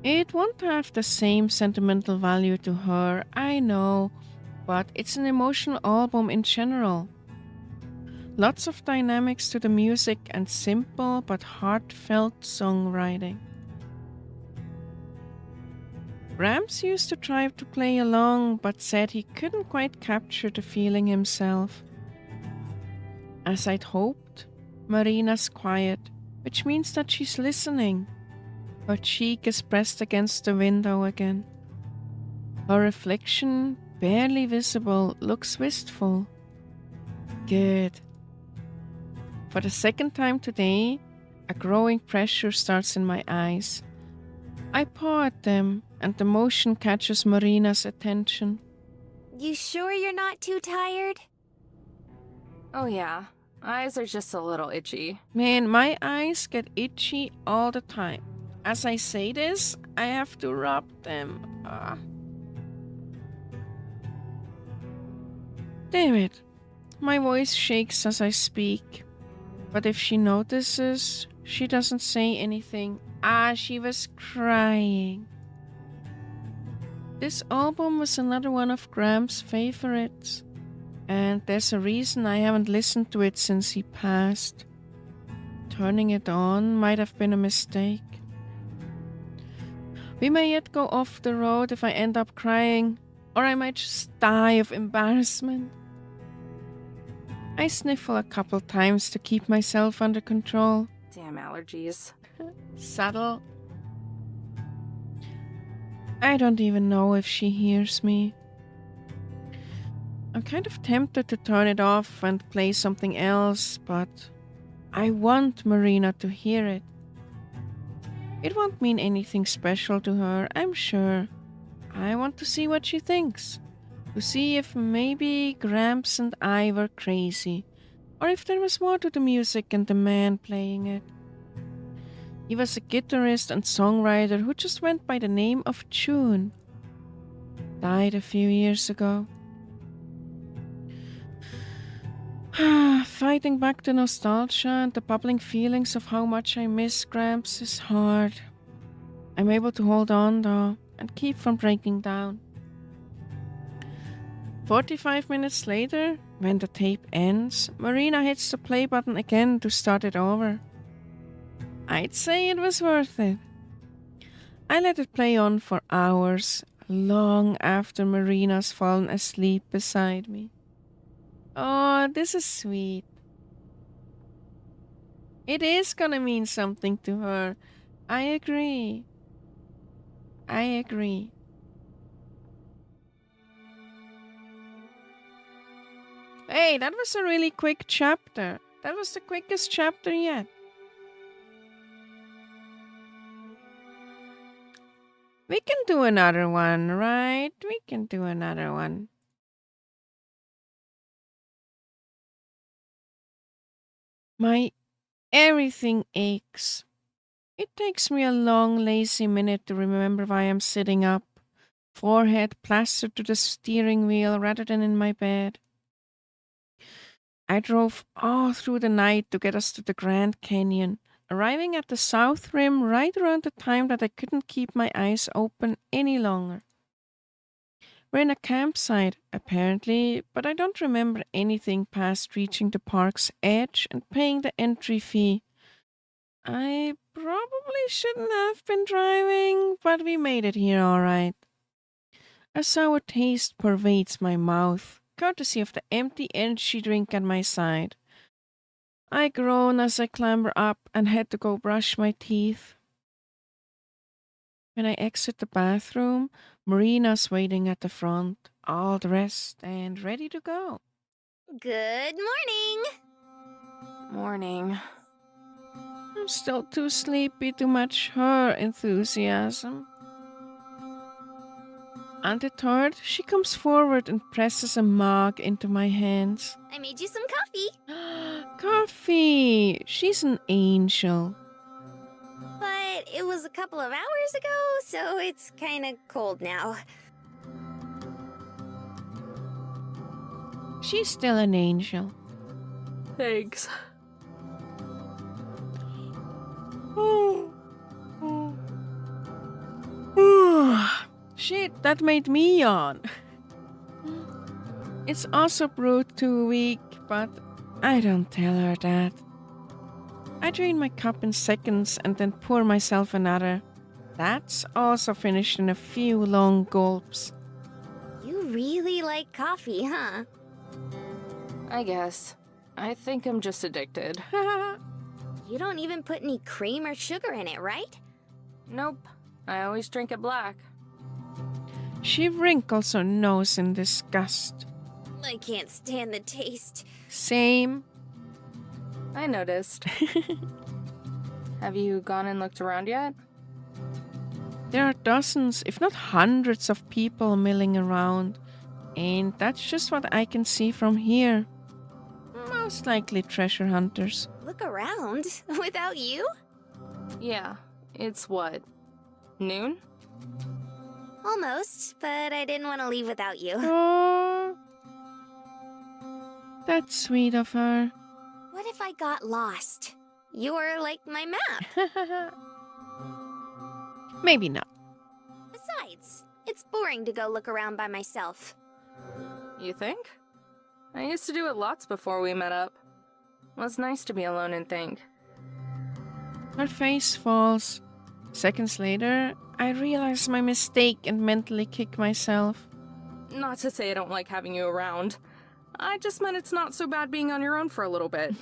It won't have the same sentimental value to her, I know, but it's an emotional album in general. Lots of dynamics to the music and simple but heartfelt songwriting. Rams used to try to play along but said he couldn't quite capture the feeling himself. As I'd hoped, Marina's quiet, which means that she's listening. Her cheek is pressed against the window again. Her reflection, barely visible, looks wistful. Good. For the second time today, a growing pressure starts in my eyes. I paw at them, and the motion catches Marina's attention. You sure you're not too tired? Oh yeah, eyes are just a little itchy. Man, my eyes get itchy all the time. As I say this, I have to rub them. Damn it. My voice shakes as I speak. But if she notices, she doesn't say anything. She was crying. This album was another one of Graham's favorites. And there's a reason I haven't listened to it since he passed. Turning it on might have been a mistake. We may yet go off the road if I end up crying, or I might just die of embarrassment. I sniffle a couple times to keep myself under control. Damn allergies. Subtle. I don't even know if she hears me. I'm kind of tempted to turn it off and play something else, but I want Marina to hear it. It won't mean anything special to her, I'm sure. I want to see what she thinks. To see if maybe Gramps and I were crazy, or if there was more to the music and the man playing it. He was a guitarist and songwriter who just went by the name of June. Died a few years ago. Fighting back the nostalgia and the bubbling feelings of how much I miss Gramps is hard. I'm able to hold on though, and keep from breaking down. 45 minutes later, when the tape ends, Marina hits the play button again to start it over. I'd say it was worth it. I let it play on for hours, long after Marina's fallen asleep beside me. Oh, this is sweet. It is gonna mean something to her. I agree. I agree. Hey, that was a really quick chapter. That was the quickest chapter yet. We can do another one, right? We can do another one. My everything aches. It takes me a long, lazy minute to remember why I'm sitting up, forehead plastered to the steering wheel rather than in my bed. I drove all through the night to get us to the Grand Canyon, arriving at the south rim right around the time that I couldn't keep my eyes open any longer. We're in a campsite, apparently, but I don't remember anything past reaching the park's edge and paying the entry fee. I probably shouldn't have been driving, but we made it here all right. A sour taste pervades my mouth, courtesy of the empty energy drink at my side. I groan as I clamber up and head to go brush my teeth. When I exit the bathroom, Marina's waiting at the front, all dressed and ready to go. Good morning! Morning. I'm still too sleepy to match her enthusiasm. Undeterred, she comes forward and presses a mug into my hands. I made you some coffee, Coffee! She's an angel. but it was a couple of hours ago, so it's kinda cold now. She's still an angel. Thanks. Shit, that made me yawn. It's also brewed too weak, but I don't tell her that. I drain my cup in seconds and then pour myself another. That's also finished in a few long gulps. You really like coffee, huh? I guess. I think I'm just addicted. You don't even put any cream or sugar in it, right? Nope. I always drink it black. She wrinkles her nose in disgust. I can't stand the taste. Same. I noticed. Have you gone and looked around yet? There are dozens, if not hundreds, of people milling around, and that's just what I can see from here. Most likely treasure hunters. Look around. Without you? Yeah. It's what? Noon? Almost, but I didn't want to leave without you. Oh, that's sweet of her. What if I got lost? You're like my map. Maybe not. Besides, it's boring to go look around by myself. You think? I used to do it lots before we met up. It was nice to be alone and think. Her face falls. Seconds later, I realize my mistake and mentally kick myself. Not to say I don't like having you around. I just meant it's not so bad being on your own for a little bit.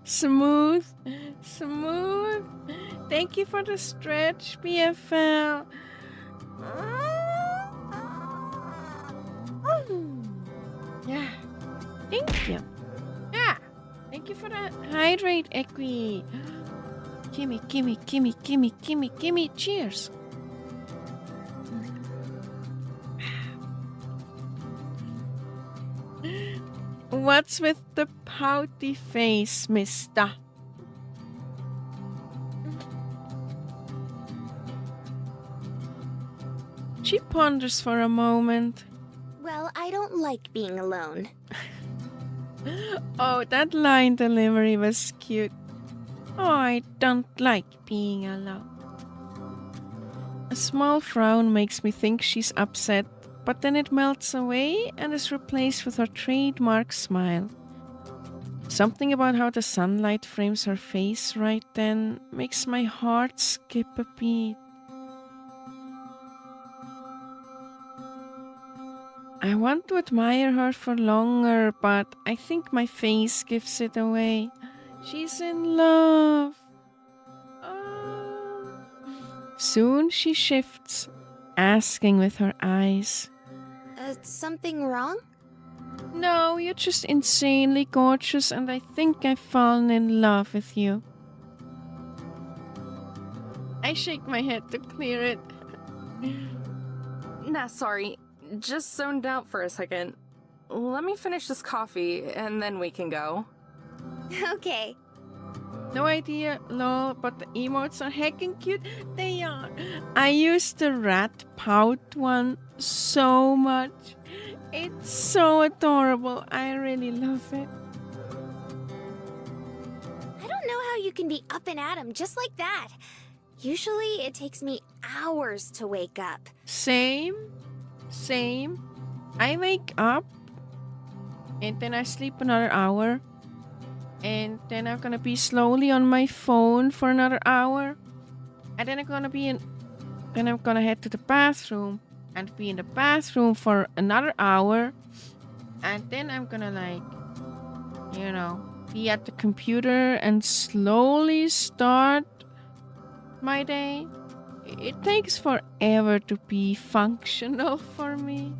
Smooth. Smooth. Thank you for the stretch, BFL. Yeah. Thank you. Yeah. Thank you for the hydrate, Equi. Gimme, gimme, gimme, gimme, gimme, gimme. Cheers. What's with the pouty face, mister? She ponders for a moment. Well, I don't like being alone. Oh, that line delivery was cute. Oh, I don't like being alone. A small frown makes me think she's upset, but then it melts away and is replaced with her trademark smile. Something about how the sunlight frames her face right then makes my heart skip a beat. I want to admire her for longer, but I think my face gives it away. She's in love. Oh. Soon she shifts, asking with her eyes. Something wrong? No, you're just insanely gorgeous, and I think I've fallen in love with you. I shake my head to clear it. Nah, sorry. Just zoned out for a second. Let me finish this coffee, and then we can go. Okay. No idea, lol, but the emotes are heckin' cute. They are. I use the rat pout one so much. It's so adorable. I really love it. I don't know how you can be up and at 'em just like that. Usually it takes me hours to wake up. Same. I wake up and then I sleep another hour. And then I'm gonna be slowly on my phone for another hour. And then I'm gonna head to the bathroom and be in the bathroom for another hour. And then I'm gonna be at the computer and slowly start my day. It takes forever to be functional for me.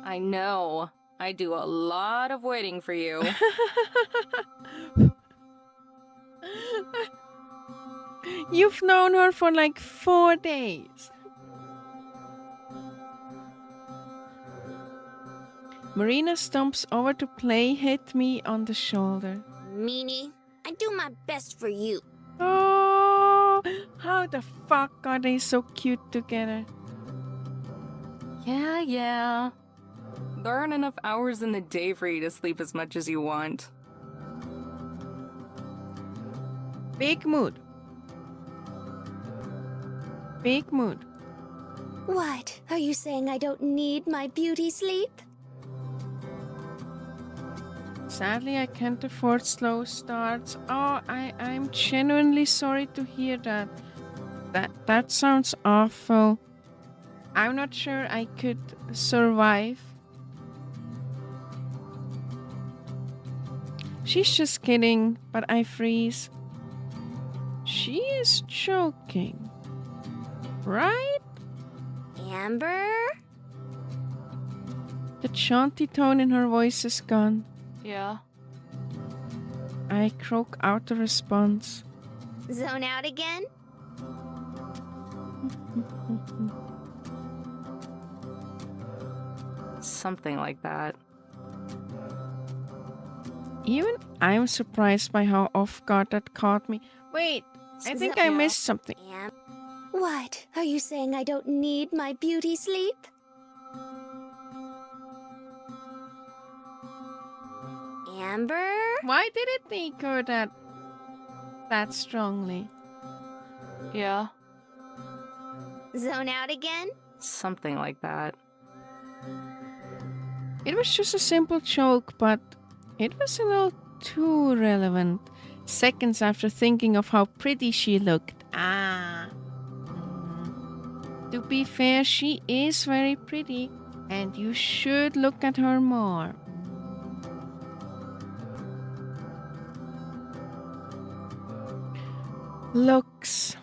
I know. I do a lot of waiting for you. You've known her for like 4 days. Marina stomps over to hit me on the shoulder. Meanie, I do my best for you. Oh, how the fuck are they so cute together? Yeah. There aren't enough hours in the day for you to sleep as much as you want. Big mood. What? Are you saying I don't need my beauty sleep? Sadly, I can't afford slow starts. Oh, I'm genuinely sorry to hear that. That sounds awful. I'm not sure I could survive. She's just kidding, but I freeze. She is joking. Right? Amber? The jaunty tone in her voice is gone. Yeah. I croak out a response. Zone out again? Something like that. Even I'm surprised by how off guard that caught me. Wait, I think I Yeah. missed something. What? Are you saying I don't need my beauty sleep? Amber? Why did it think her that strongly? Yeah. Zone out again? Something like that. It was just a simple joke, but it was a little too relevant. Seconds after thinking of how pretty she looked. To be fair, she is very pretty, and you should look at her more. Looks.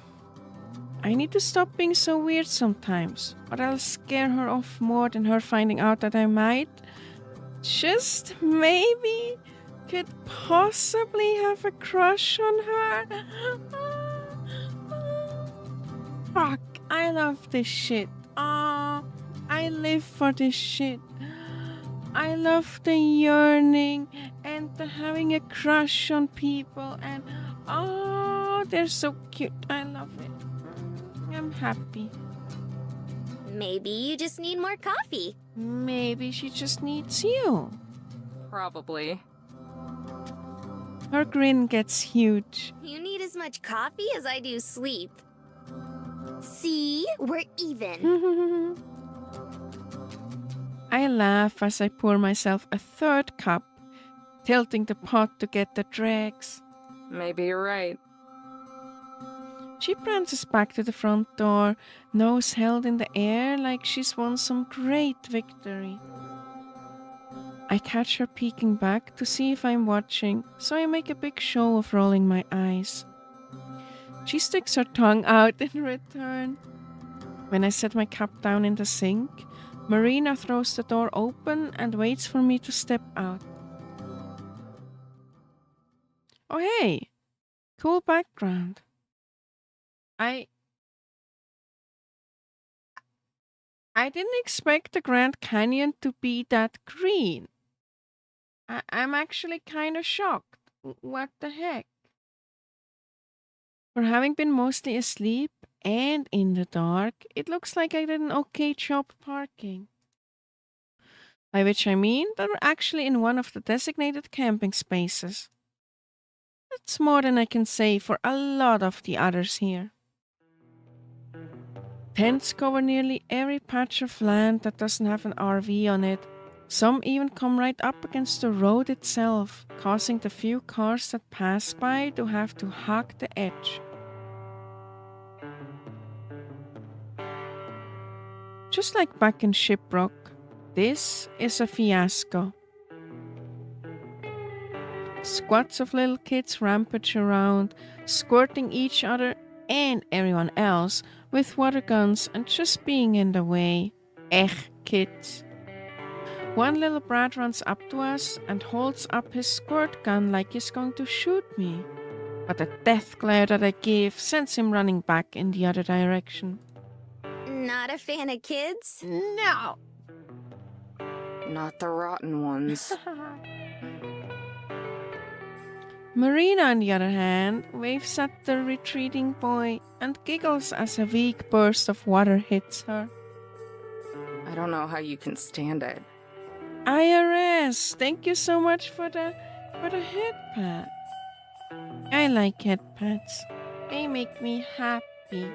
I need to stop being so weird sometimes, or I'll scare her off more than her finding out that I might, just maybe, could possibly have a crush on her. Fuck, I love this shit. I live for this shit. I love the yearning and the having a crush on people, and they're so cute. I love it. I'm happy. Maybe you just need more coffee. Maybe she just needs you. Probably. Her grin gets huge. You need as much coffee as I do sleep. See? We're even. I laugh as I pour myself a third cup, tilting the pot to get the dregs. Maybe you're right. She prances back to the front door, nose held in the air like she's won some great victory. I catch her peeking back to see if I'm watching, so I make a big show of rolling my eyes. She sticks her tongue out in return. When I set my cup down in the sink, Marina throws the door open and waits for me to step out. Oh hey, cool background. I didn't expect the Grand Canyon to be that green. I'm actually kind of shocked. What the heck? For having been mostly asleep and in the dark, it looks like I did an okay job parking. By which I mean that we're actually in one of the designated camping spaces. That's more than I can say for a lot of the others here. Tents cover nearly every patch of land that doesn't have an RV on it. Some even come right up against the road itself, causing the few cars that pass by to have to hug the edge. Just like back in Shipwreck, this is a fiasco. Squads of little kids rampage around, squirting each other and everyone else with water guns and just being in the way. Echt kids. One little brat runs up to us and holds up his squirt gun like he's going to shoot me. But the death glare that I give sends him running back in the other direction. Not a fan of kids? No! Not the rotten ones. Marina, on the other hand, waves at the retreating boy and giggles as a weak burst of water hits her. I don't know how you can stand it. IRS, thank you so much for the head pat. I like head pats. They make me happy.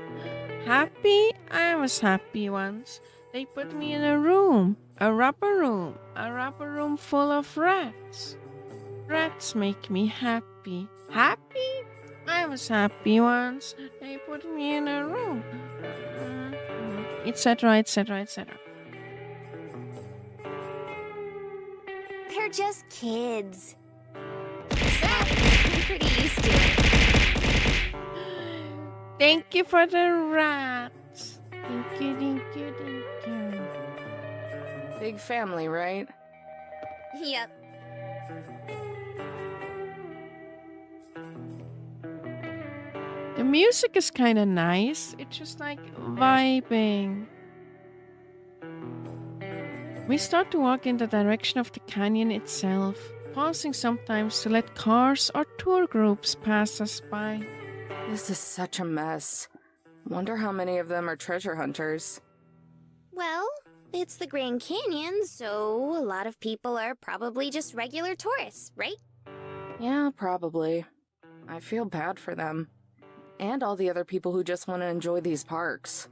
Happy? I was happy once. They put me in a rubber room full of rats. Rats make me happy. Happy? I was happy once. They put me in a room. Etc., etc., etc. They're just kids. Besides, I'm pretty used to it. Thank you for the rats. Thank you, thank you, thank you. Big family, right? Yep. The music is kind of nice. It's just like vibing. We start to walk in the direction of the canyon itself, pausing sometimes to let cars or tour groups pass us by. This is such a mess. Wonder how many of them are treasure hunters. Well, it's the Grand Canyon, so a lot of people are probably just regular tourists, right? Yeah, probably. I feel bad for them. And all the other people who just want to enjoy these parks.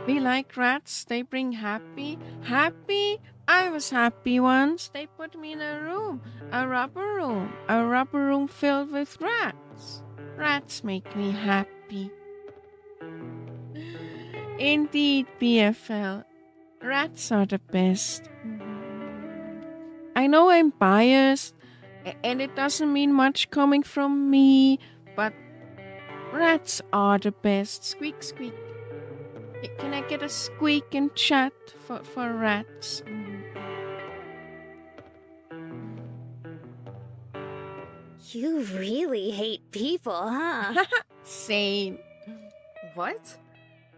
We like rats. They bring happy. Happy? I was happy once. They put me in a rubber room filled with rats. Rats make me happy. Indeed, BFL. Rats are the best. I know I'm biased, and it doesn't mean much coming from me, but rats are the best. Squeak, squeak. Can I get a squeak in chat for rats? You really hate people, huh? Same. What?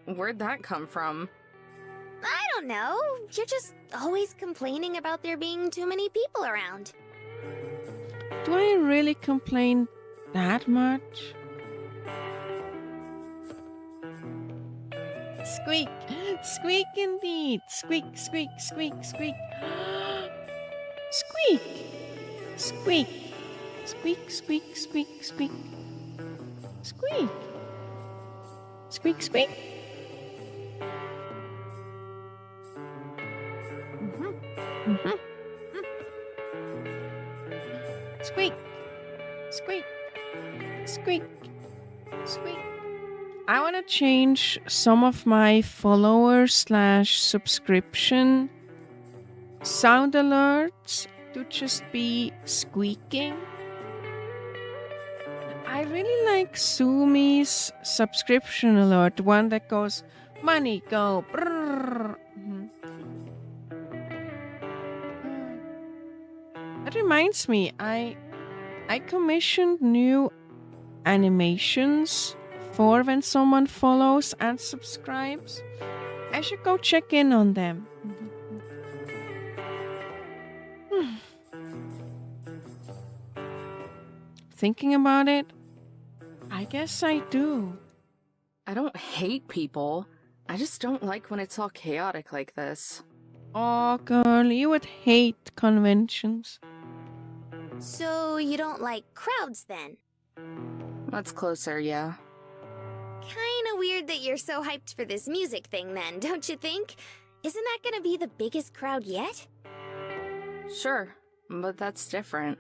Where'd that come from? I don't know. You're just always complaining about there being too many people around. Do I really complain that much? Squeak! Squeak indeed! Squeak, squeak, squeak, squeak! Squeak! Squeak! Squeak, squeak, squeak, squeak! Squeak! Squeak, squeak! Squeak! Squeak! Squeak! Squeak! I want to change some of my followers / subscription sound alerts to just be squeaking. I really like Sumi's subscription alert, the one that goes, money go. Brrr. That reminds me, I commissioned new animations for when someone follows and subscribes. I should go check in on them. Thinking about it, I guess I do. I don't hate people. I just don't like when it's all chaotic like this. Oh, girl, you would hate conventions. So you don't like crowds then? That's closer, yeah. Kinda weird that you're so hyped for this music thing then, don't you think? Isn't that gonna be the biggest crowd yet? Sure, but that's different.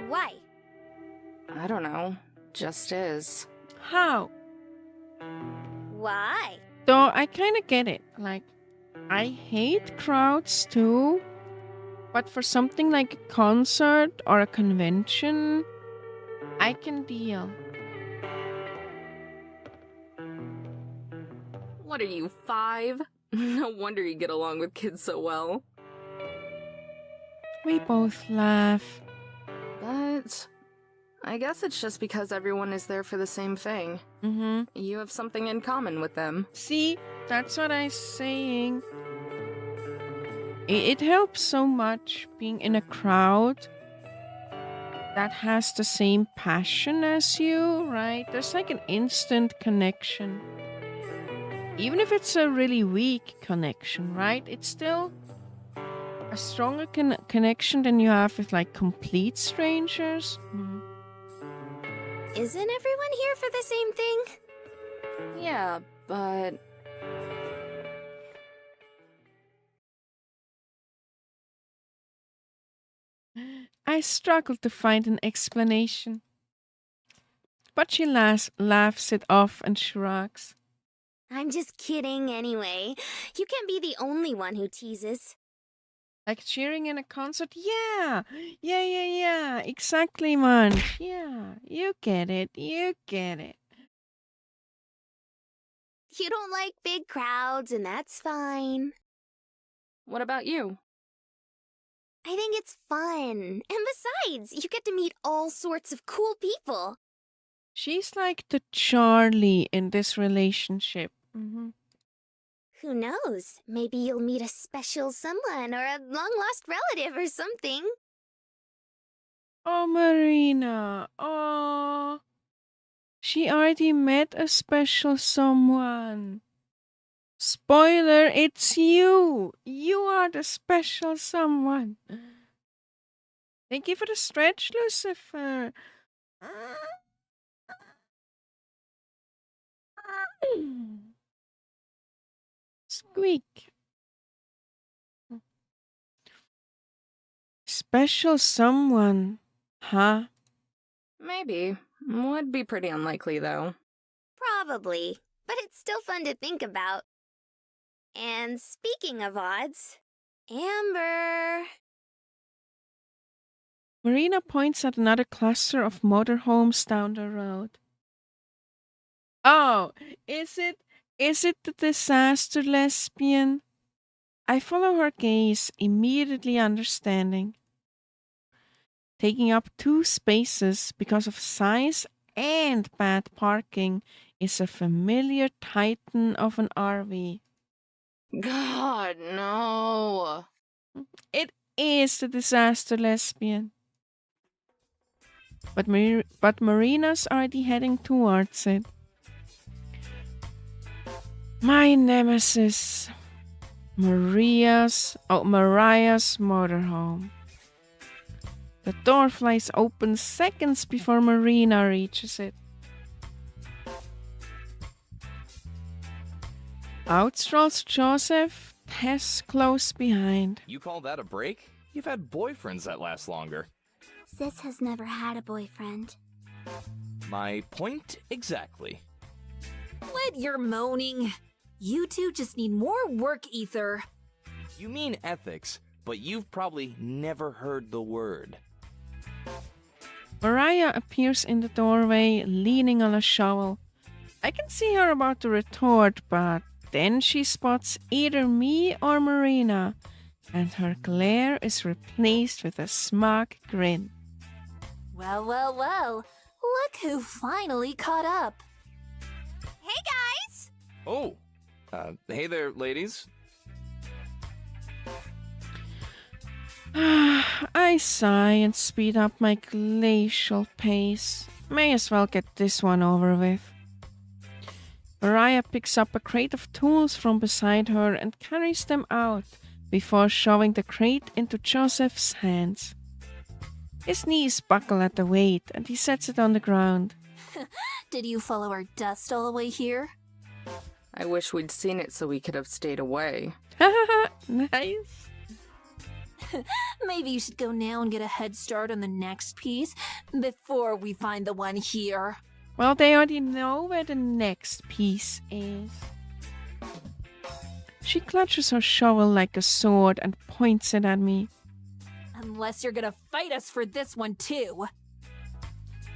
Why? I don't know. Just is. How? Why? Though I kind of get it. Like, I hate crowds too. But for something like a concert or a convention, I can deal. What are you, 5? No wonder you get along with kids so well. We both laugh. But I guess it's just because everyone is there for the same thing. You have something in common with them. See, that's what I'm saying. It helps so much being in a crowd that has the same passion as you, right? There's like an instant connection. Even if it's a really weak connection, right? It's still a stronger connection than you have with like complete strangers. Isn't everyone here for the same thing? Yeah, but I struggled to find an explanation. But she laughs it off and shrugs. I'm just kidding anyway. You can't be the only one who teases. Like cheering in a concert? Yeah. Exactly, Munch. Yeah. You get it. You get it. You don't like big crowds, and that's fine. what about you? I think it's fun. And besides, you get to meet all sorts of cool people. She's like the Charlie in this relationship. Who knows? Maybe you'll meet a special someone or a long-lost relative or something. Oh, Marina. Oh. She already met a special someone. Spoiler, it's you. You are the special someone. Thank you for the stretch, Lucifer. Squeak. Special someone. Huh? Maybe. Would be pretty unlikely, though. Probably, but it's still fun to think about. And speaking of odds, Amber. Marina points at another cluster of motorhomes down the road. Oh, is it the disaster lesbian? I follow her gaze, immediately understanding. Taking up 2 spaces because of size and bad parking is a familiar titan of an RV. God, no. It is the disaster lesbian. But Marina's already heading towards it. My nemesis. Mariah's motorhome. The door flies open seconds before Marina reaches it. Out strolls Joseph, Tess close behind. You call that a break? You've had boyfriends that last longer. Sis has never had a boyfriend. My point exactly. Quit your moaning. You two just need more work ether. You mean ethics, but you've probably never heard the word. Mariah appears in the doorway, leaning on a shovel. I can see her about to retort, but then she spots either me or Marina, and her glare is replaced with a smug grin. Well, well, well. Look who finally caught up. Hey, guys! Oh, hey there, ladies. I sigh and speed up my glacial pace. May as well get this one over with. Mariah picks up a crate of tools from beside her and carries them out before shoving the crate into Joseph's hands. His knees buckle at the weight and he sets it on the ground. Did you follow our dust all the way here? I wish we'd seen it so we could have stayed away. Nice. Maybe you should go now and get a head start on the next piece before we find the one here. Well, they already know where the next piece is. She clutches her shovel like a sword and points it at me. Unless you're gonna fight us for this one too.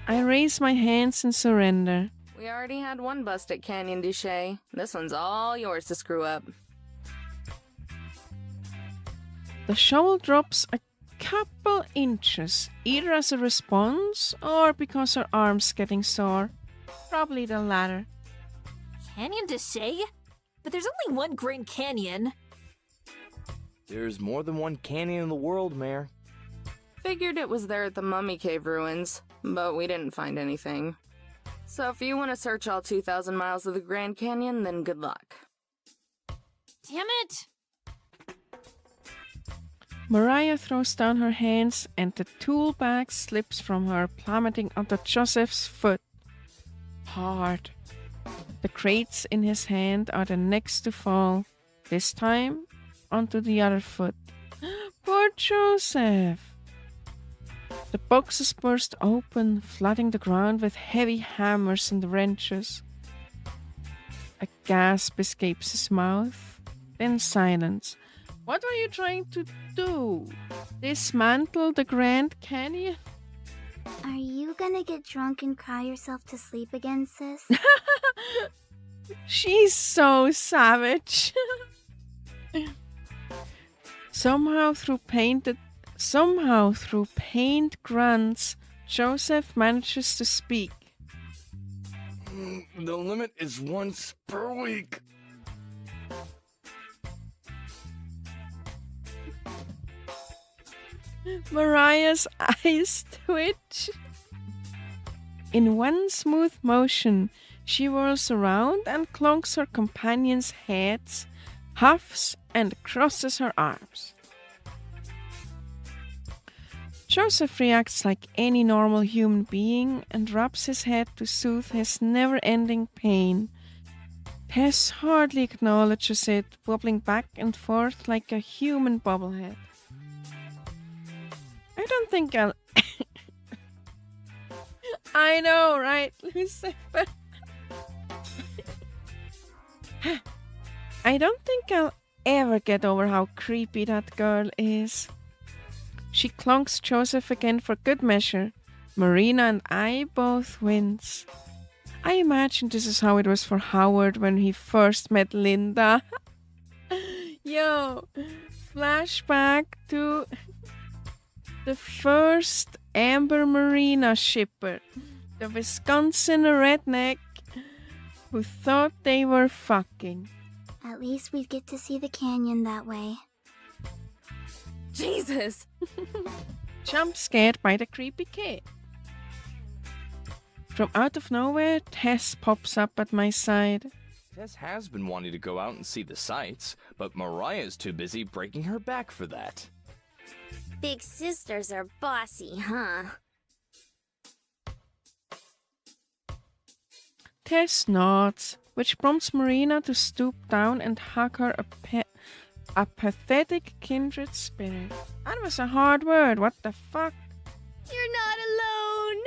I raise my hands in surrender. We already had one bust at Canyon Duché. This one's all yours to screw up. The shovel drops a couple inches, either as a response or because her arm's getting sore. Probably the latter. Canyon Duché? But there's only one Grand Canyon. There's more than one canyon in the world, Mayor. Figured it was there at the Mummy Cave ruins, but we didn't find anything. So if you want to search all 2,000 miles of the Grand Canyon, then good luck. Damn it! Mariah throws down her hands and the tool bag slips from her, plummeting onto Joseph's foot. Hard. The crates in his hand are the next to fall, this time onto the other foot. Poor Joseph! The boxes burst open, flooding the ground with heavy hammers and wrenches. A gasp escapes his mouth, then silence. What were you trying to do? Dismantle the Grand Canyon? Are you gonna get drunk and cry yourself to sleep again, sis? She's so savage. Somehow through pained grunts, Joseph manages to speak. The limit is once per week. Mariah's eyes twitch. In one smooth motion, she whirls around and clonks her companions' heads, huffs, and crosses her arms. Joseph reacts like any normal human being and rubs his head to soothe his never-ending pain. Tess hardly acknowledges it, wobbling back and forth like a human bobblehead. I don't think I'll... I know, right, Lucifer? I don't think I'll ever get over how creepy that girl is. She clonks Joseph again for good measure. Marina and I both wince. I imagine this is how it was for Howard when he first met Linda. Yo, flashback to the first Amber Marina shipper, the Wisconsin redneck who thought they were fucking. At least we'd get to see the canyon that way. Jesus! Jump scared by the creepy kid. From out of nowhere, Tess pops up at my side. Tess has been wanting to go out and see the sights, but Mariah's too busy breaking her back for that. Big sisters are bossy, huh? Tess nods, which prompts Marina to stoop down and hug her a pathetic kindred spirit. That was a hard word, what the fuck? You're not alone!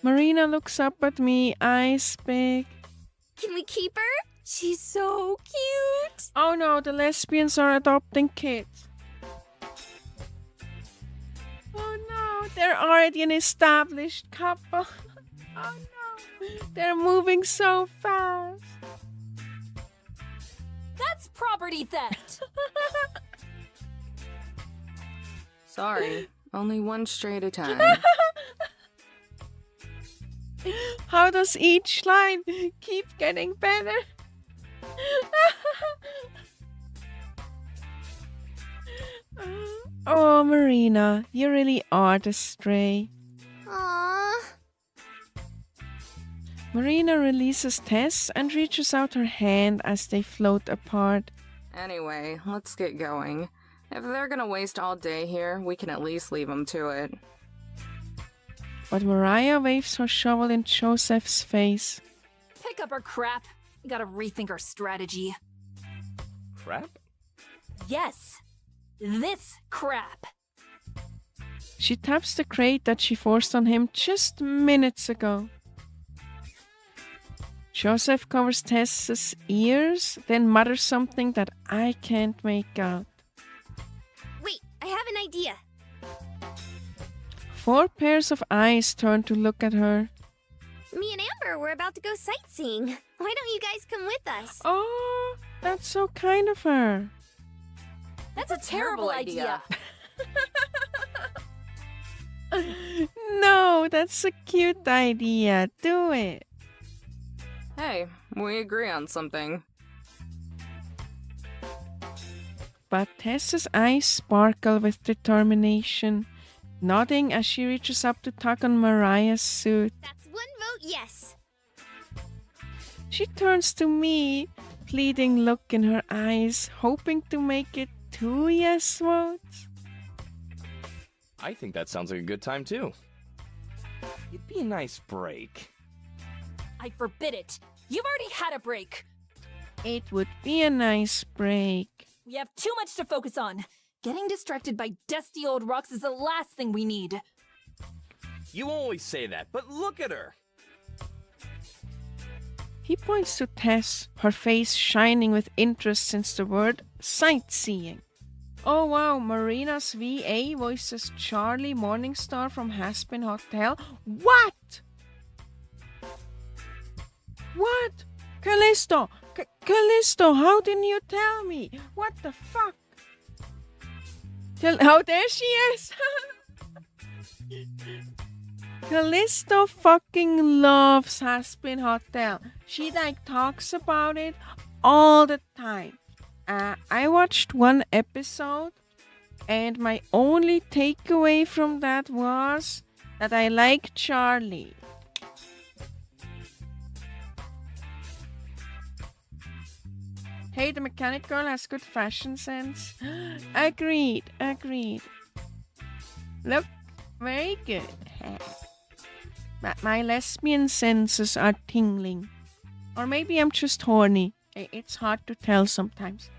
Marina looks up at me, eyes big. Can we keep her? She's so cute! What? Oh no, the lesbians are adopting kids. Oh no, they're already an established couple. Oh no, they're moving so fast. That's property theft! Sorry, only one stray at a time. How does each line keep getting better? Oh, Marina, you really are the stray. Aww. Marina releases Tess and reaches out her hand as they float apart. Anyway, let's get going. If they're gonna waste all day here, we can at least leave them to it. But Mariah waves her shovel in Joseph's face. Pick up our crap. We gotta rethink our strategy. Crap? Yes, this crap. She taps the crate that she forced on him just minutes ago. Joseph covers Tess's ears, then mutters something that I can't make out. Wait, I have an idea. 4 pairs of eyes turn to look at her. Me and Amber were about to go sightseeing. Why don't you guys come with us? Oh, that's so kind of her. That's a terrible idea. No, that's a cute idea. Do it. Hey, we agree on something. But Tess's eyes sparkle with determination, nodding as she reaches up to tug on Mariah's suit. That's 1 vote yes. She turns to me, pleading look in her eyes, hoping to make it 2 yes votes. I think that sounds like a good time too. It'd be a nice break. I forbid it. You've already had a break. It would be a nice break. We have too much to focus on. Getting distracted by dusty old rocks is the last thing we need. You always say that, but look at her. He points to Tess, her face shining with interest since the word sightseeing. Oh wow, Marina's VA voices Charlie Morningstar from Haspin Hotel. What? What? Callisto! Callisto, how didn't you tell me? What the fuck? Oh, there she is! Callisto fucking loves Haspin Hotel. She talks about it all the time. I watched 1 episode and my only takeaway from that was that I like Charlie. Hey, the mechanic girl has good fashion sense. Agreed. Look, very good. My lesbian senses are tingling. Or maybe I'm just horny. It's hard to tell sometimes.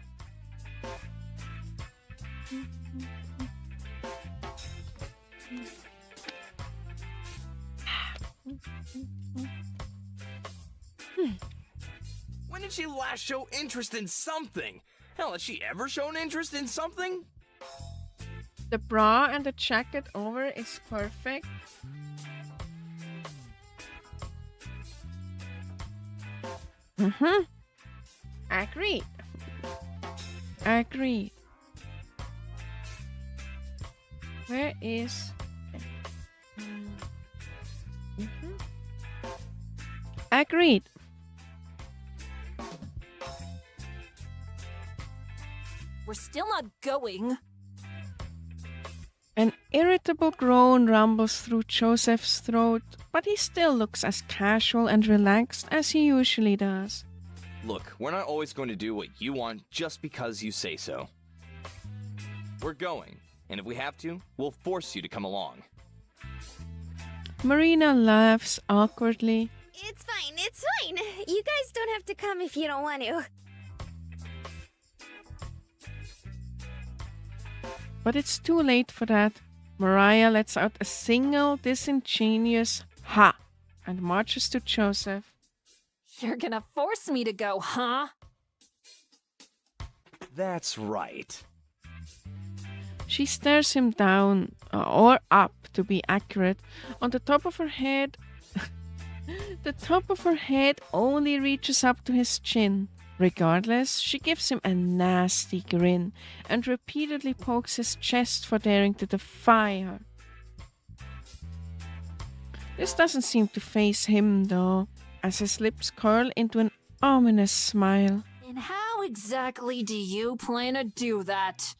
When did she last show interest in something? Hell, has she ever shown interest in something? The bra and the jacket over is perfect. Agreed. Where is... Agreed. We're still not going. An irritable groan rumbles through Joseph's throat, but he still looks as casual and relaxed as he usually does. Look, we're not always going to do what you want just because you say so. We're going, and if we have to, we'll force you to come along. Marina laughs awkwardly. It's fine. You guys don't have to come if you don't want to. But it's too late for that. Mariah lets out a single disingenuous ha and marches to Joseph. You're gonna force me to go, huh? That's right. She stares him down, or up to be accurate, on the top of her head. The top of her head only reaches up to his chin. Regardless, she gives him a nasty grin and repeatedly pokes his chest for daring to defy her. This doesn't seem to faze him, though, as his lips curl into an ominous smile. And how exactly do you plan to do that?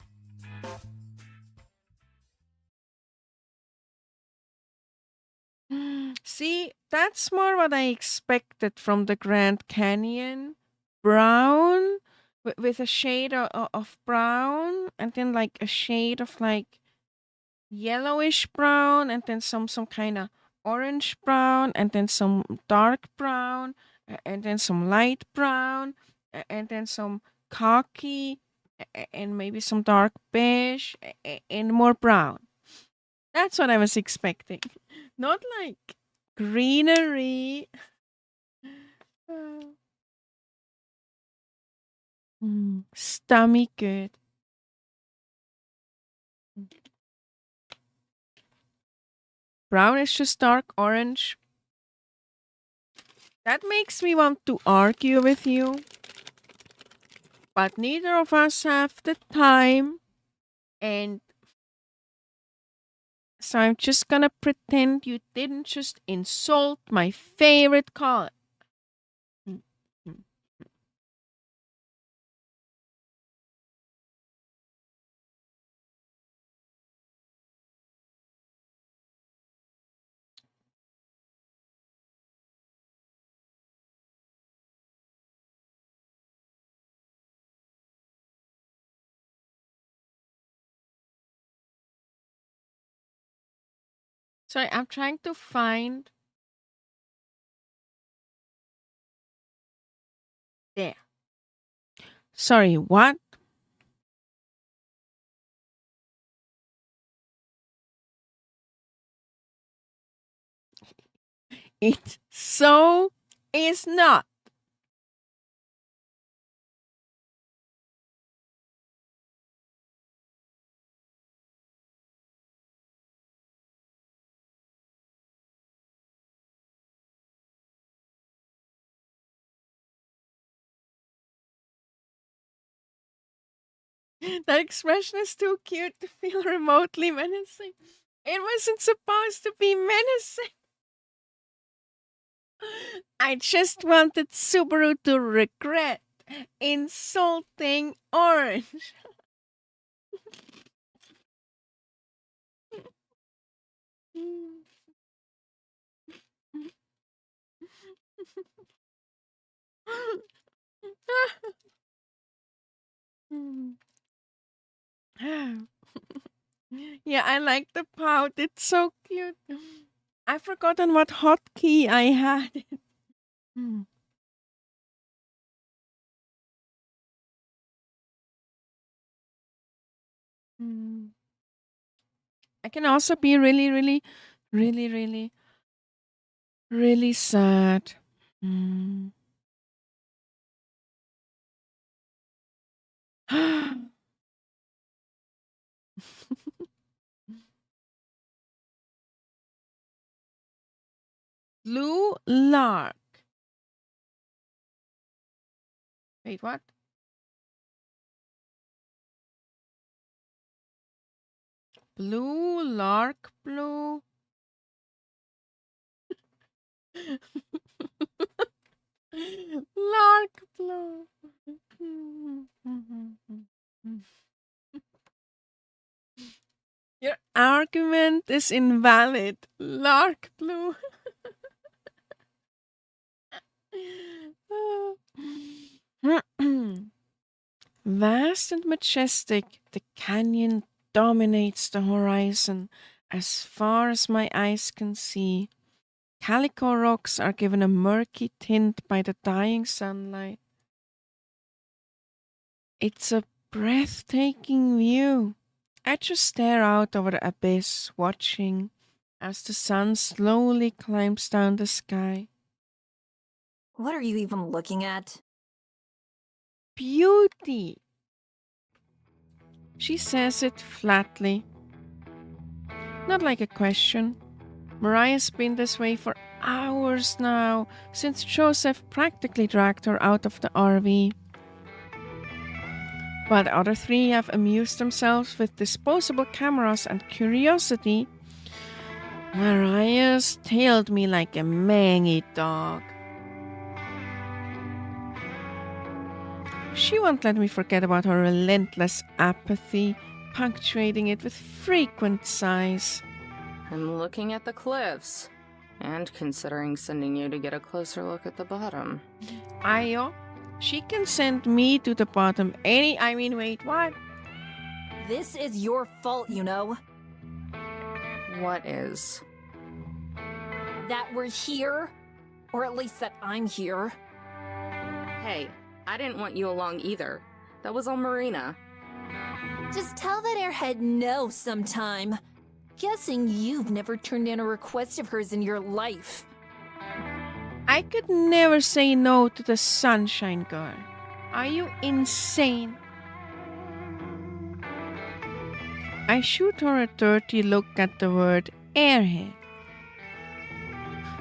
See, that's more what I expected from the Grand Canyon. Brown, with a shade of brown, and then like a shade of like yellowish brown, and then some kind of orange brown, and then some dark brown, and then some light brown, and then some khaki, and maybe some dark beige, and more brown. That's what I was expecting. Not like greenery. Stomach good. Brown is just dark orange. That makes me want to argue with you. But neither of us have the time. And so I'm just gonna pretend you didn't just insult my favorite color. Sorry, I'm trying to find. There. Sorry, what? It so is not. That expression is too cute to feel remotely menacing. It wasn't supposed to be menacing. I just wanted Subaru to regret insulting Orange. Yeah, I like the pout. It's so cute. I've forgotten what hotkey I had. I can also be really, really, really, really, really sad. Blue lark. Wait, what? Blue lark blue. Lark blue. Your argument is invalid. Lark blue. Vast and majestic, the canyon dominates the horizon as far as my eyes can see. Calico rocks are given a murky tint by the dying sunlight. It's a breathtaking view. I just stare out over the abyss, watching as the sun slowly climbs down the sky. What are you even looking at? Beauty! She says it flatly. Not like a question. Mariah's been this way for hours now, since Joseph practically dragged her out of the RV. While the other three have amused themselves with disposable cameras and curiosity, Mariah's tailed me like a mangy dog. She won't let me forget about her relentless apathy, punctuating it with frequent sighs. I'm looking at the cliffs and considering sending you to get a closer look at the bottom. Ayo, she can send me to the bottom wait, what? This is your fault, you know. What is? That we're here. Or at least that I'm here. Hey, I didn't want you along either. That was all Marina. Just tell that airhead no sometime. Guessing you've never turned in a request of hers in your life. I could never say no to the Sunshine Girl. Are you insane? I shoot her a dirty look at the word airhead.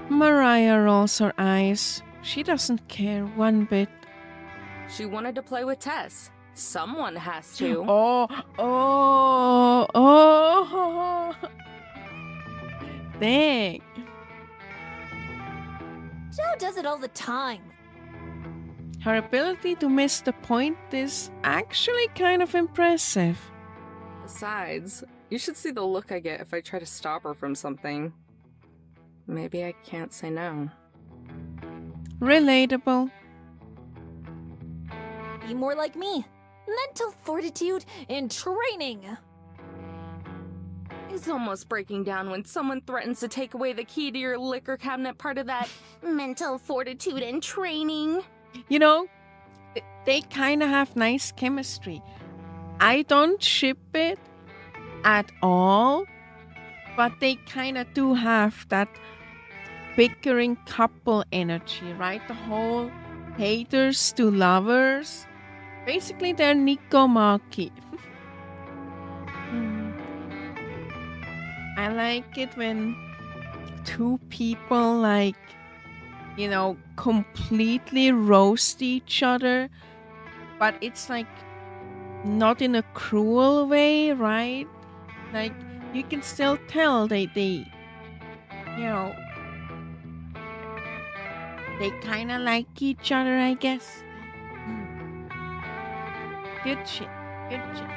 Mariah rolls her eyes. She doesn't care one bit. She wanted to play with Tess. Someone has to. Oh. Dang. Joe does it all the time. Her ability to miss the point is actually kind of impressive. Besides, you should see the look I get if I try to stop her from something. Maybe I can't say no. Relatable. Be more like me. Mental fortitude and training. It's almost breaking down when someone threatens to take away the key to your liquor cabinet, part of that mental fortitude and training. You know, they kind of have nice chemistry. I don't ship it at all, but they kind of do have that bickering couple energy, right? The whole haters to lovers. Basically, they're Nico Maki. I like it when two people, like, you know, completely roast each other, but it's like not in a cruel way, right? Like, you can still tell they you know, they kind of like each other, I guess. Good shit. Good shit.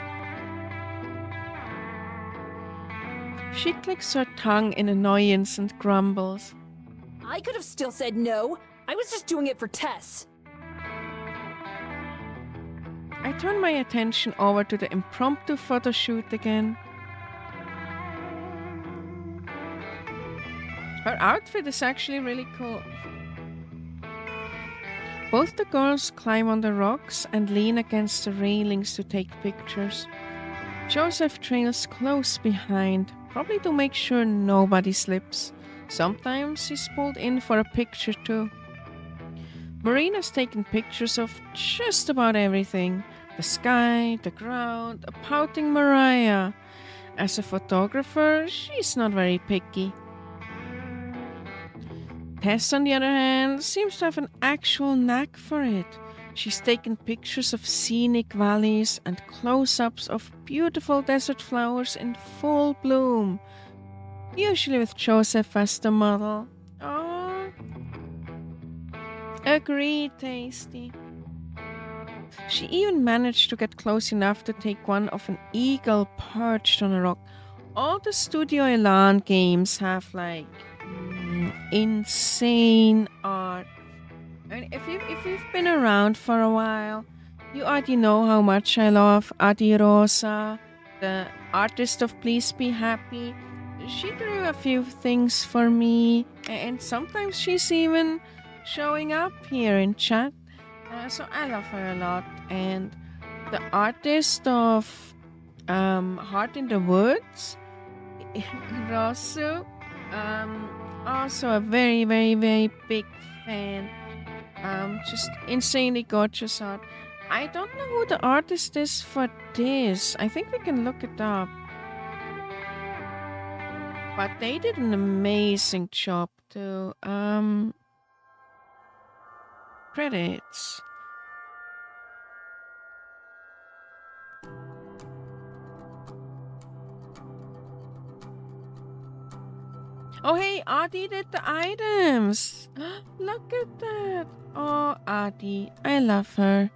She clicks her tongue in annoyance and grumbles. I could have still said no. I was just doing it for Tess. I turn my attention over to the impromptu photo shoot again. Her outfit is actually really cool. Both the girls climb on the rocks and lean against the railings to take pictures. Joseph trails close behind, probably to make sure nobody slips. Sometimes he's pulled in for a picture too. Marina's taken pictures of just about everything. The sky, the ground, a pouting Mariah. As a photographer, she's not very picky. Tess, on the other hand, seems to have an actual knack for it. She's taken pictures of scenic valleys and close-ups of beautiful desert flowers in full bloom, usually with Joseph as the model. Oh, agreed, Tasty. She even managed to get close enough to take one of an eagle perched on a rock. All the Studio Elan games have like insane art. I mean, if you've been around for a while, you already know how much I love Adi Rosa, the artist of Please Be Happy. She drew a few things for me, and sometimes she's even showing up here in chat. So I love her a lot. And the artist of Heart in the Woods, Rosu, also a very, very, very big fan. Just insanely gorgeous art. I don't know who the artist is for this. I think we can look it up. But they did an amazing job too. Credits. Oh, hey, Adi did the items. Look at that. Oh, Adi, I love her.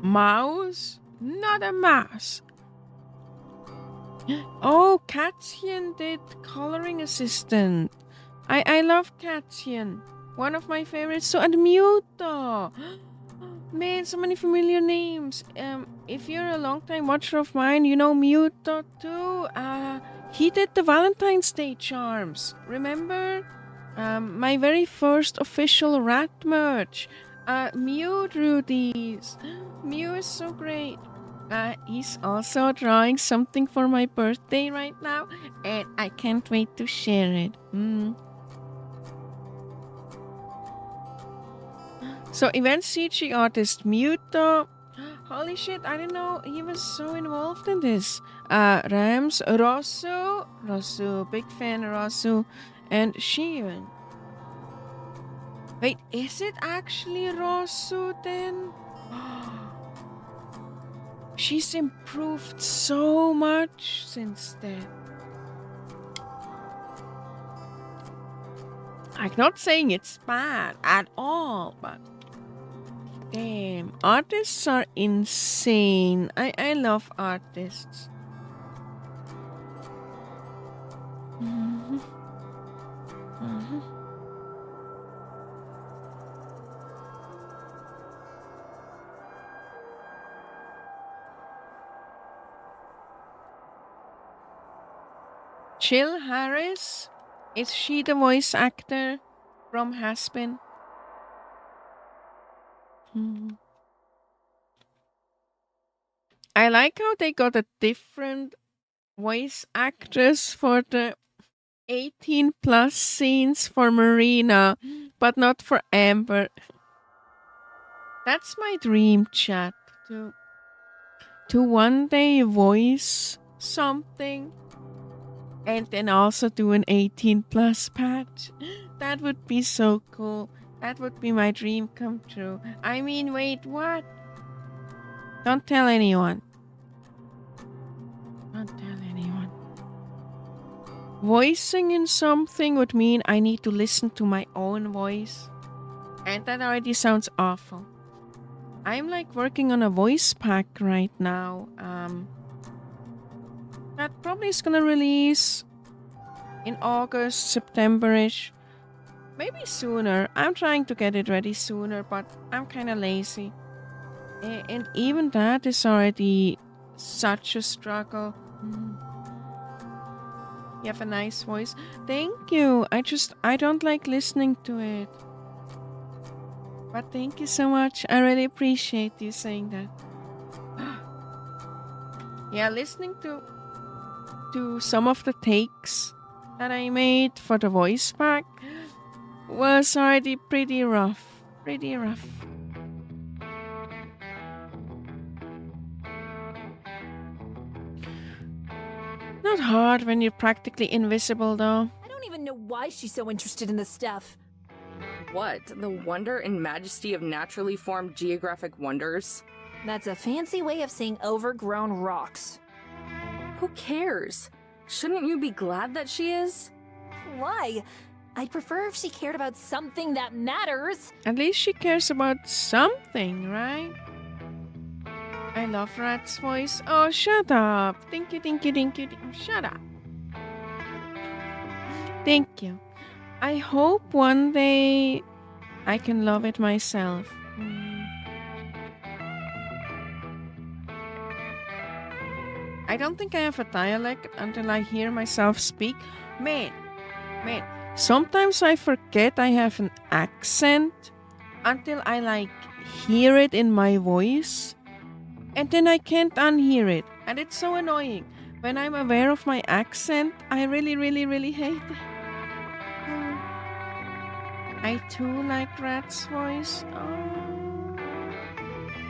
Mouse? Not a mouse. Oh, Katjen did coloring assistant. I love Katjen. One of my favorites. So, and Muto. Man, so many familiar names. If you're a long-time watcher of mine, you know Muto too. He did the Valentine's Day charms. Remember? My very first official rat merch. Mew drew these. Mew is so great. He's also drawing something for my birthday right now, and I can't wait to share it. So, event CG artist Muto. Holy shit, I didn't know he was so involved in this. Rams, Rosu, big fan Rosu, and Shion. Wait, is it actually Rosu then? She's improved so much since then. I'm not saying it's bad at all, but damn, artists are insane. I love artists. Jill Harris? Is she the voice actor from Haspin? I like how they got a different voice actress for the 18 plus scenes for Marina, but not for Amber. That's my dream, chat. To one day voice something and then also do an 18 plus patch. That would be so cool. That would be my dream come true. I mean, wait, what? Don't tell anyone. Don't tell anyone. Voicing in something would mean I need to listen to my own voice. And that already sounds awful. I'm like working on a voice pack right now. That probably is gonna release in August, September-ish. Maybe sooner. I'm trying to get it ready sooner, but I'm kind of lazy. And even that is already such a struggle. You have a nice voice. Thank you. I don't like listening to it. But thank you so much. I really appreciate you saying that. Yeah, listening to some of the takes that I made for the voice pack was already pretty rough. Pretty rough. Not hard when you're practically invisible, though. I don't even know why she's so interested in this stuff. What? The wonder and majesty of naturally formed geographic wonders? That's a fancy way of saying overgrown rocks. Who cares? Shouldn't you be glad that she is? Why? I'd prefer if she cared about something that matters. At least she cares about something, right? I love Rat's voice. Oh, shut up. Thank you. Shut up. Thank you. I hope one day I can love it myself. I don't think I have a dialect until I hear myself speak. Man, sometimes I forget I have an accent until I hear it in my voice. And then I can't unhear it. And it's so annoying. When I'm aware of my accent, I really hate it. I too like Rat's voice. Oh.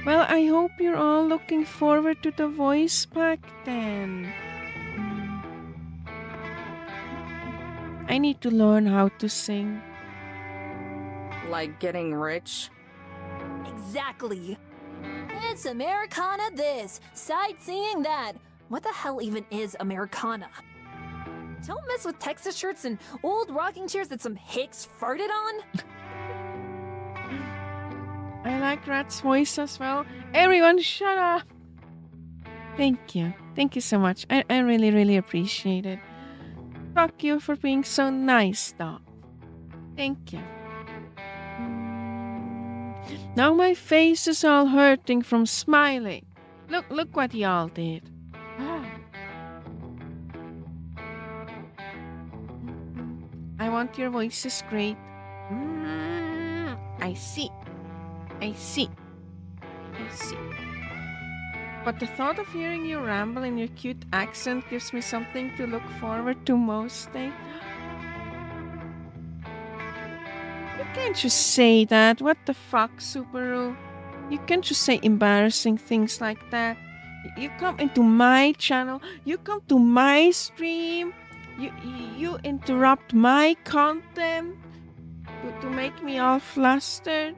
Well, I hope you're all looking forward to the voice pack then. I need to learn how to sing. Like getting rich? Exactly. It's Americana this, sightseeing that. What the hell even is Americana? Don't mess with Texas shirts and old rocking chairs that some hicks farted on. I like Rat's voice as well. Everyone, shut up! Thank you. Thank you so much. I really, really appreciate it. Fuck you for being so nice, dog. Thank you. Now my face is all hurting from smiling. Look what y'all did. I want your voices great. I see. But the thought of hearing you ramble in your cute accent gives me something to look forward to most days. You can't just say that. What the fuck, Subaru? You can't just say embarrassing things like that. You come into my channel. You come to my stream. You interrupt my content to make me all flustered.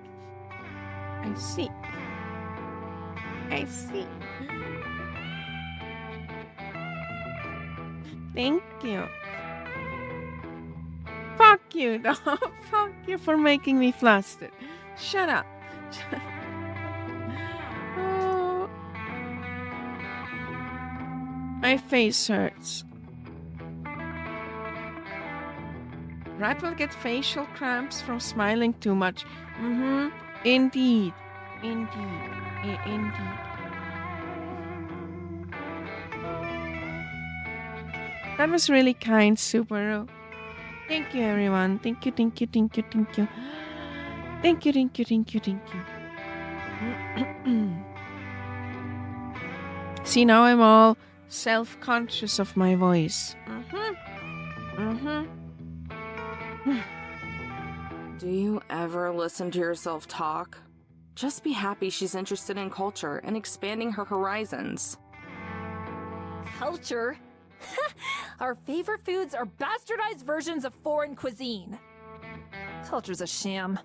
I see. Thank you. Fuck you, dog. Fuck you for making me flustered. Shut up. Oh. My face hurts. Rat will get facial cramps from smiling too much. Indeed. That was really kind, Subaru. Thank you, everyone. Thank you. See, now I'm all self-conscious of my voice. Do you ever listen to yourself talk? Just be happy she's interested in culture and expanding her horizons. Culture? Our favorite foods are bastardized versions of foreign cuisine. Culture's a sham.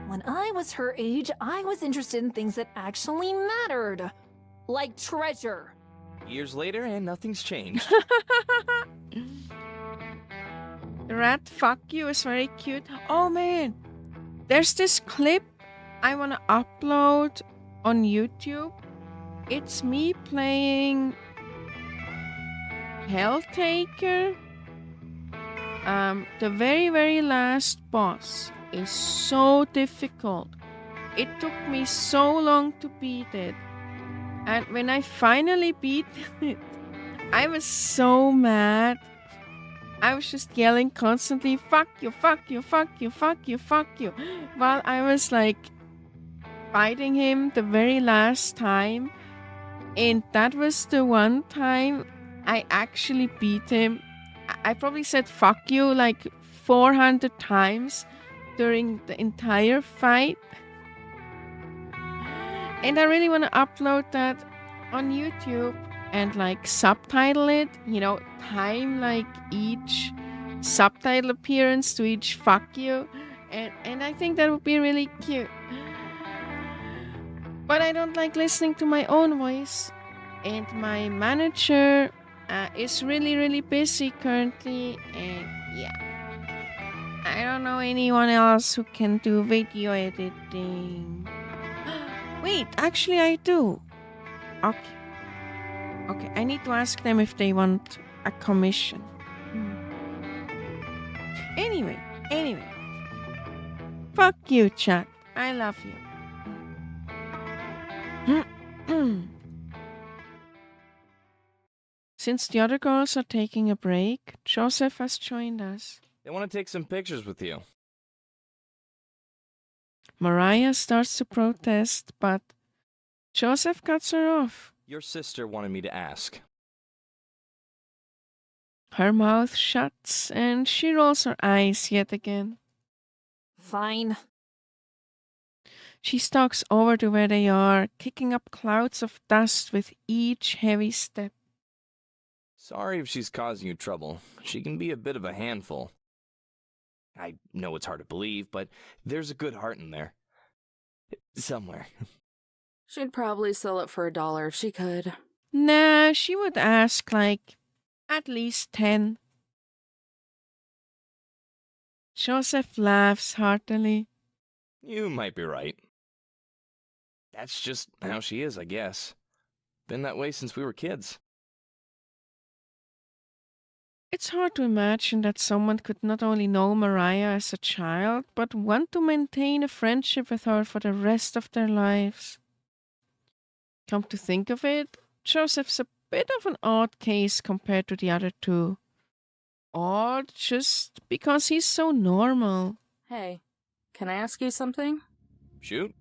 When I was her age, I was interested in things that actually mattered. Like treasure. Years later, and nothing's changed. The rat fuck you is very cute. Oh man, there's this clip I want to upload on YouTube. It's me playing Helltaker. The very, very last boss is so difficult. It took me so long to beat it. And when I finally beat it, I was so mad. I was just yelling constantly, fuck you, while I was like fighting him the very last time. And that was the one time I actually beat him. I probably said fuck you like 400 times during the entire fight. And I really want to upload that on YouTube and like subtitle it, time like each subtitle appearance to each fuck you. And I think that would be really cute. But I don't like listening to my own voice. And my manager is really, really busy currently. And yeah, I don't know anyone else who can do video editing. Wait, actually I do. Okay, I need to ask them if they want a commission. Anyway. Fuck you, chat. I love you. Since the other girls are taking a break, Joseph has joined us. They want to take some pictures with you. Mariah starts to protest, but Joseph cuts her off. Your sister wanted me to ask. Her mouth shuts and she rolls her eyes yet again. Fine. She stalks over to where they are, kicking up clouds of dust with each heavy step. Sorry if she's causing you trouble. She can be a bit of a handful. I know it's hard to believe, but there's a good heart in there. Somewhere. She'd probably sell it for $1 if she could. Nah, she would ask, like, at least 10. Joseph laughs heartily. You might be right. That's just how she is, I guess. Been that way since we were kids. It's hard to imagine that someone could not only know Mariah as a child, but want to maintain a friendship with her for the rest of their lives. Come to think of it, Joseph's a bit of an odd case compared to the other two. Odd just because he's so normal. Hey, can I ask you something? Shoot.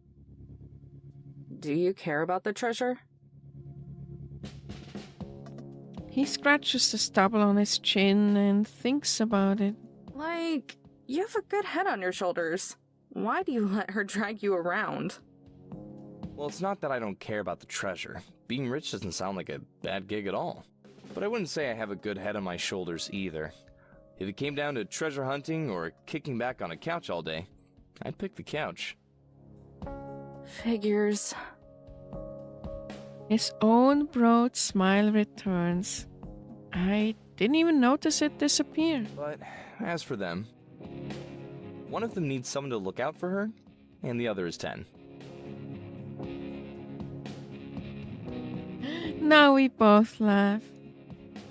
Do you care about the treasure? He scratches the stubble on his chin and thinks about it. Like, you have a good head on your shoulders. Why do you let her drag you around? Well, it's not that I don't care about the treasure. Being rich doesn't sound like a bad gig at all. But I wouldn't say I have a good head on my shoulders either. If it came down to treasure hunting or kicking back on a couch all day, I'd pick the couch. Figures. His own broad smile returns. I didn't even notice it disappear. But as for them, one of them needs someone to look out for her, and the other is 10. Now we both laugh.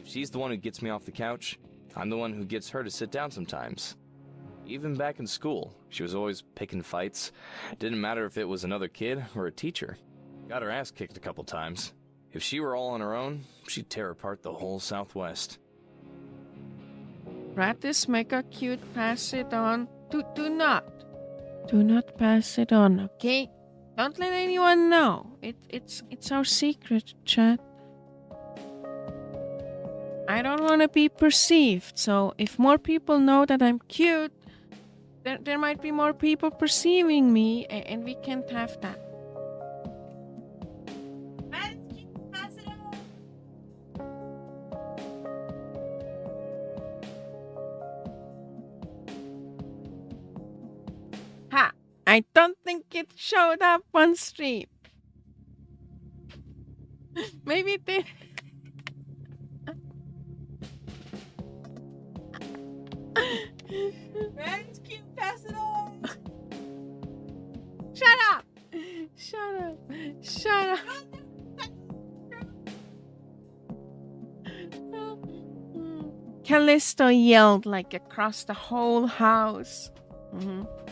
She's the one who gets me off the couch. I'm the one who gets her to sit down sometimes. Even back in school, she was always picking fights. Didn't matter if it was another kid or a teacher. Got her ass kicked a couple times. If she were all on her own, she'd tear apart the whole Southwest. Rat is mega cute. Pass it on. Do not pass it on, okay? Don't let anyone know. It's our secret, chat. I don't want to be perceived, so if more people know that I'm cute, there might be more people perceiving me, and we can't have that. Ha! I don't think it showed up on stream. Maybe it did. Friends, keep passing on. Shut up! Shut up! Shut up! Callisto yelled like across the whole house.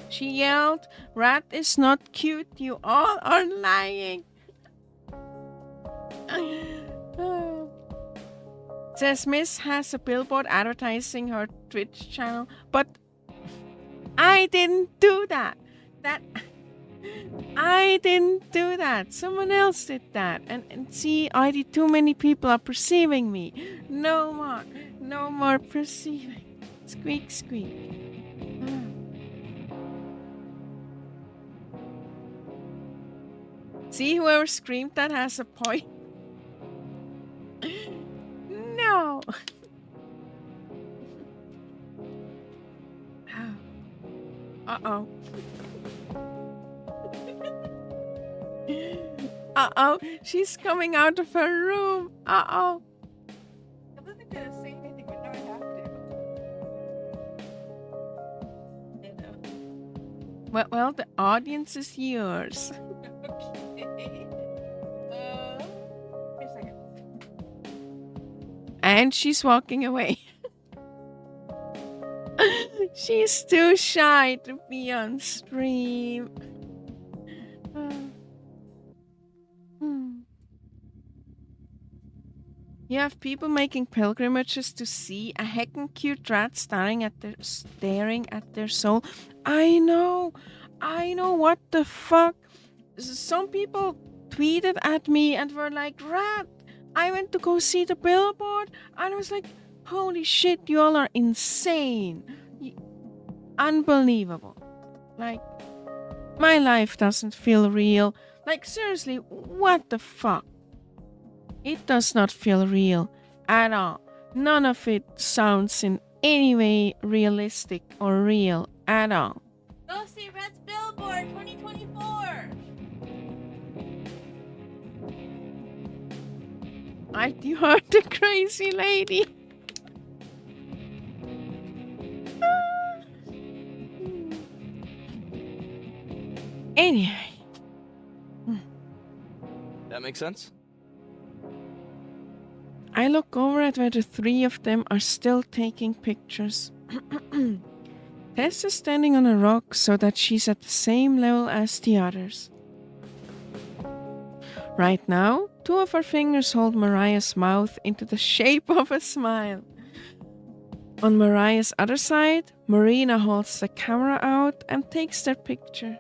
She yelled, "Rat is not cute, you all are lying." Says Miss has a billboard advertising her Twitch channel, but I didn't do that. I didn't do that. Someone else did that. And see, already too many people are perceiving me. No more perceiving. Squeak, squeak. See, whoever screamed that has a point. No. Uh-oh. Uh-oh. She's coming out of her room. Uh-oh. I wasn't gonna say anything, but now I have to. Well, the audience is yours. Okay. Wait a second. And she's walking away. She's too shy to be on stream. You have people making pilgrimages to see a heckin' cute rat staring at their soul. I know. What the fuck? Some people tweeted at me and were like, "Rat, I went to go see the billboard," and I was like, "Holy shit, you all are insane! Unbelievable." Like, my life doesn't feel real. Like, seriously, what the fuck? It does not feel real at all. None of it sounds in any way realistic or real at all. Go see Red's Billboard 2024! You heard the crazy lady. Anyway. That makes sense? I look over at where the three of them are still taking pictures. Tess is standing on a rock so that she's at the same level as the others. Right now, two of her fingers hold Mariah's mouth into the shape of a smile. On Mariah's other side, Marina holds the camera out and takes their picture.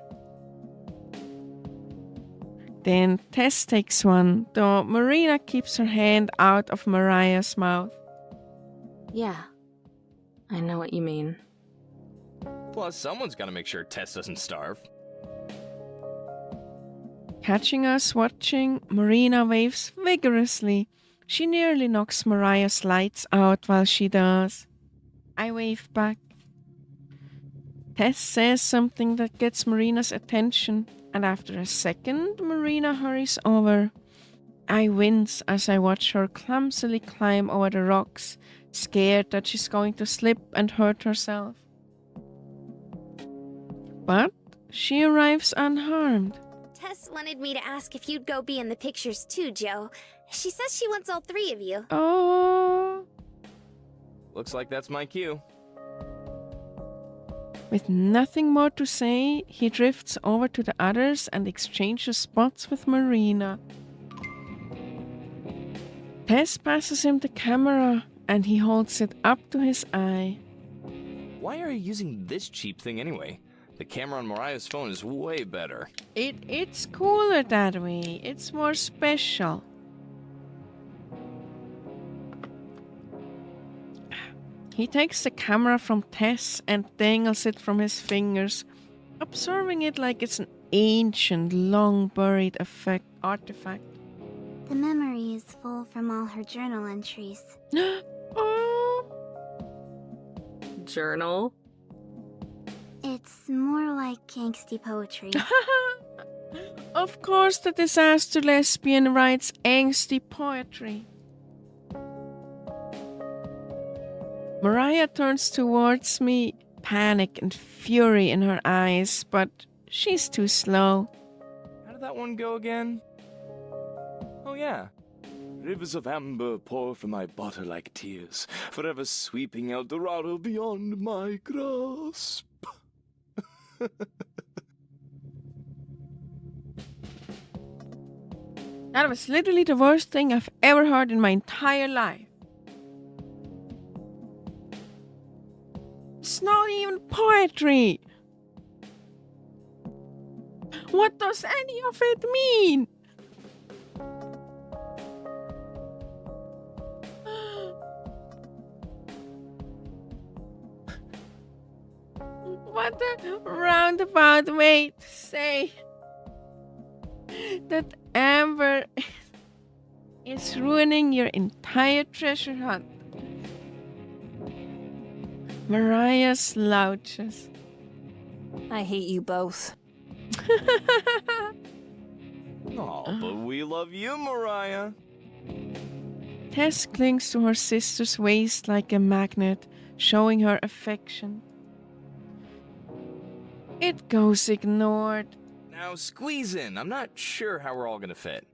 Then Tess takes one, though Marina keeps her hand out of Mariah's mouth. Yeah, I know what you mean. Plus, someone's gotta make sure Tess doesn't starve. Catching us watching, Marina waves vigorously. She nearly knocks Mariah's lights out while she does. I wave back. Tess says something that gets Marina's attention, and after a second, Marina hurries over. I wince as I watch her clumsily climb over the rocks, scared that she's going to slip and hurt herself. But she arrives unharmed. Tess wanted me to ask if you'd go be in the pictures too, Joe. She says she wants all three of you. Oh. Looks like that's my cue. With nothing more to say, he drifts over to the others and exchanges spots with Marina. Tess passes him the camera and he holds it up to his eye. Why are you using this cheap thing anyway? The camera on Mariah's phone is way better. It's cooler that way. It's more special. He takes the camera from Tess and dangles it from his fingers, observing it like it's an ancient, long-buried artifact. The memory is full from all her journal entries. Oh. Journal? It's more like angsty poetry. Of course the disaster lesbian writes angsty poetry. Mariah turns towards me, panic and fury in her eyes, but she's too slow. How did that one go again? Oh yeah. Rivers of amber pour from my bottle like tears, forever sweeping El Dorado beyond my grasp. That was literally the worst thing I've ever heard in my entire life. It's not even poetry. What does any of it mean? What a roundabout way to say that Amber is ruining your entire treasure hunt. Mariah slouches. I hate you both. Oh, but we love you, Mariah. Tess clings to her sister's waist like a magnet, showing her affection. It goes ignored. Now squeeze in. I'm not sure how we're all gonna fit.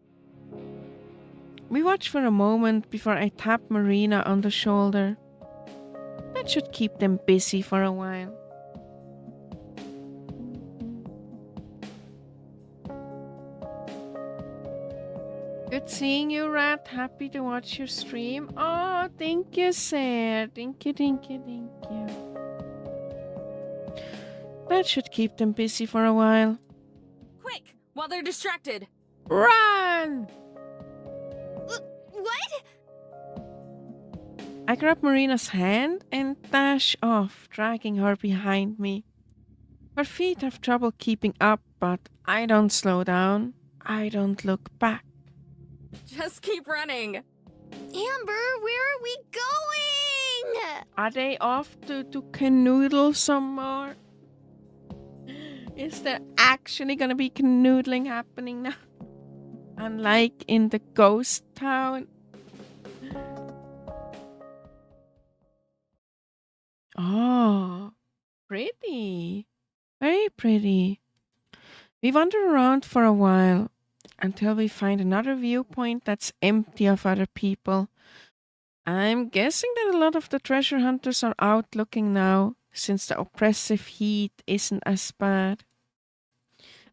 We watch for a moment before I tap Marina on the shoulder. That should keep them busy for a while. Good seeing you, Rat. Happy to watch your stream. Oh, thank you, sir. Thank you, thank you, thank you. That should keep them busy for a while. Quick, while they're distracted. Run! What? I grab Marina's hand and dash off, dragging her behind me. Her feet have trouble keeping up, but I don't slow down. I don't look back. Just keep running. Amber, where are we going? Are they off to canoodle some more? Is there actually gonna be canoodling happening now? Unlike in the ghost town. Oh, pretty. Very pretty. We wander around for a while until we find another viewpoint that's empty of other people. I'm guessing that a lot of the treasure hunters are out looking now, since the oppressive heat isn't as bad.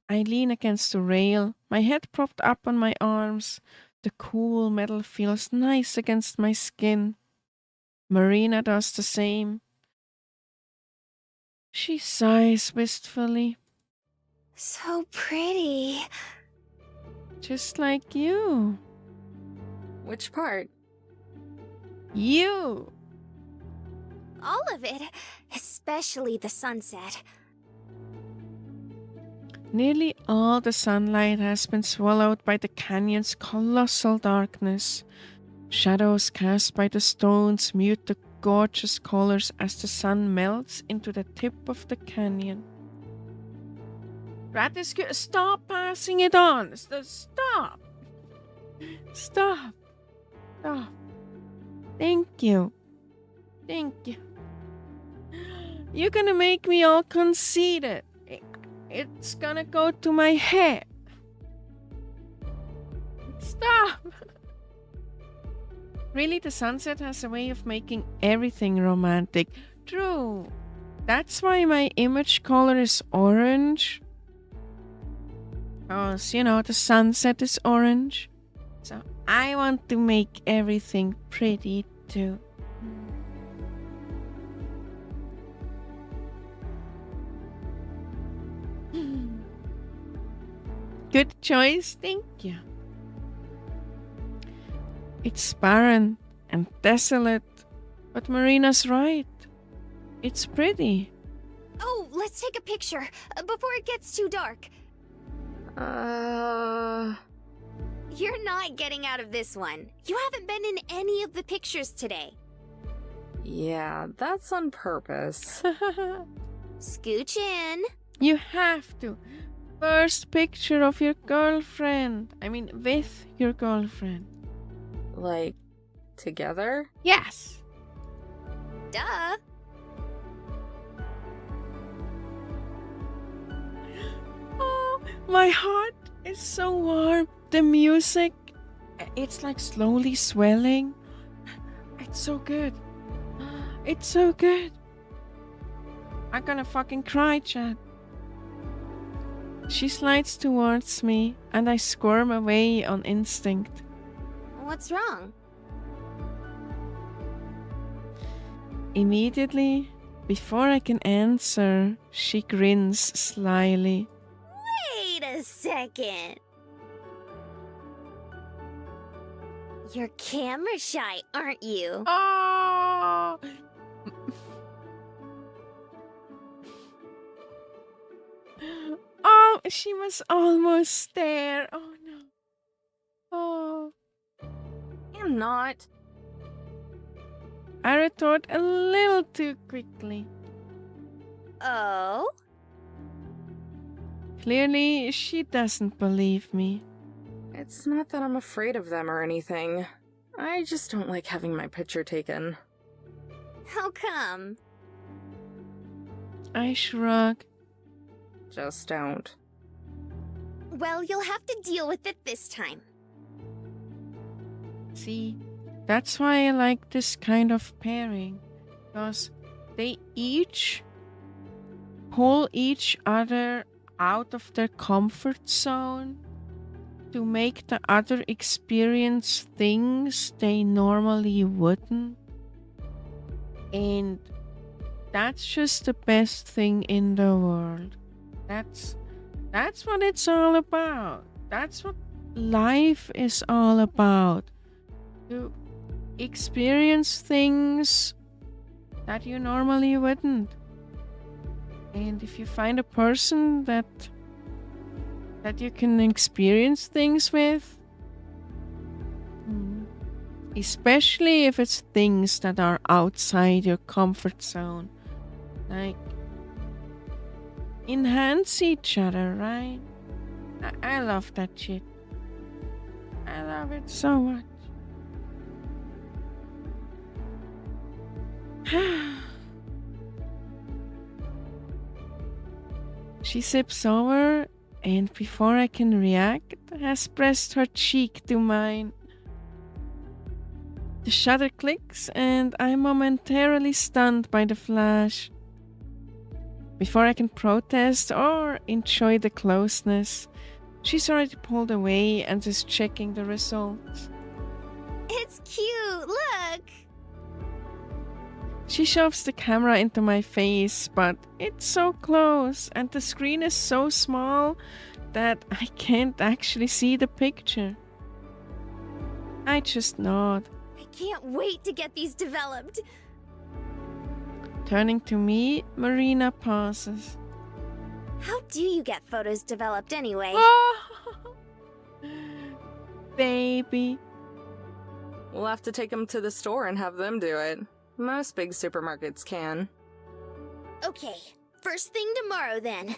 I lean against the rail, my head propped up on my arms. The cool metal feels nice against my skin. Marina does the same. She sighs wistfully. So pretty. Just like you. Which part? You! All of it, especially the sunset. Nearly all the sunlight has been swallowed by the canyon's colossal darkness. Shadows cast by the stones mute the gorgeous colors as the sun melts into the tip of the canyon. Ratisku, stop passing it on! Stop! Stop! Stop! Thank you. Thank you. You're gonna make me all conceited. It's gonna go to my head. Stop! Really, the sunset has a way of making everything romantic. True. That's why my image color is orange. Because, the sunset is orange. So I want to make everything pretty too. Good choice, thank you. It's barren and desolate, but Marina's right. It's pretty. Oh, let's take a picture before it gets too dark. You're not getting out of this one. You haven't been in any of the pictures today. Yeah, that's on purpose. Scooch in. You have to. First picture of your girlfriend. I mean, with your girlfriend. Like, together? Yes. Duh. Oh, my heart is so warm. The music, it's like slowly swelling. It's so good. It's so good. I'm gonna fucking cry, Chad. She slides towards me, and I squirm away on instinct. What's wrong? Immediately, before I can answer, she grins slyly. Wait a second. You're camera shy, aren't you? Oh! Oh, she was almost there. Oh no. Oh. I'm not. I retort a little too quickly. Oh? Clearly, she doesn't believe me. It's not that I'm afraid of them or anything. I just don't like having my picture taken. How come? I shrug. Just don't. Well, you'll have to deal with it this time. See, that's why I like this kind of pairing. Because they each pull each other out of their comfort zone to make the other experience things they normally wouldn't. And that's just the best thing in the world. That's what it's all about. That's what life is all about. To experience things that you normally wouldn't. And if you find a person that you can experience things with, especially if it's things that are outside your comfort zone, like enhance each other, right? I love that shit. I love it so much. She sips over, and before I can react, has pressed her cheek to mine. The shutter clicks, and I'm momentarily stunned by the flash. Before I can protest or enjoy the closeness, she's already pulled away and is checking the results. It's cute, look! She shoves the camera into my face, but it's so close and the screen is so small that I can't actually see the picture. I just nod. I can't wait to get these developed. Turning to me, Marina pauses. How do you get photos developed anyway? Baby. We'll have to take them to the store and have them do it. Most big supermarkets can. Okay, first thing tomorrow then.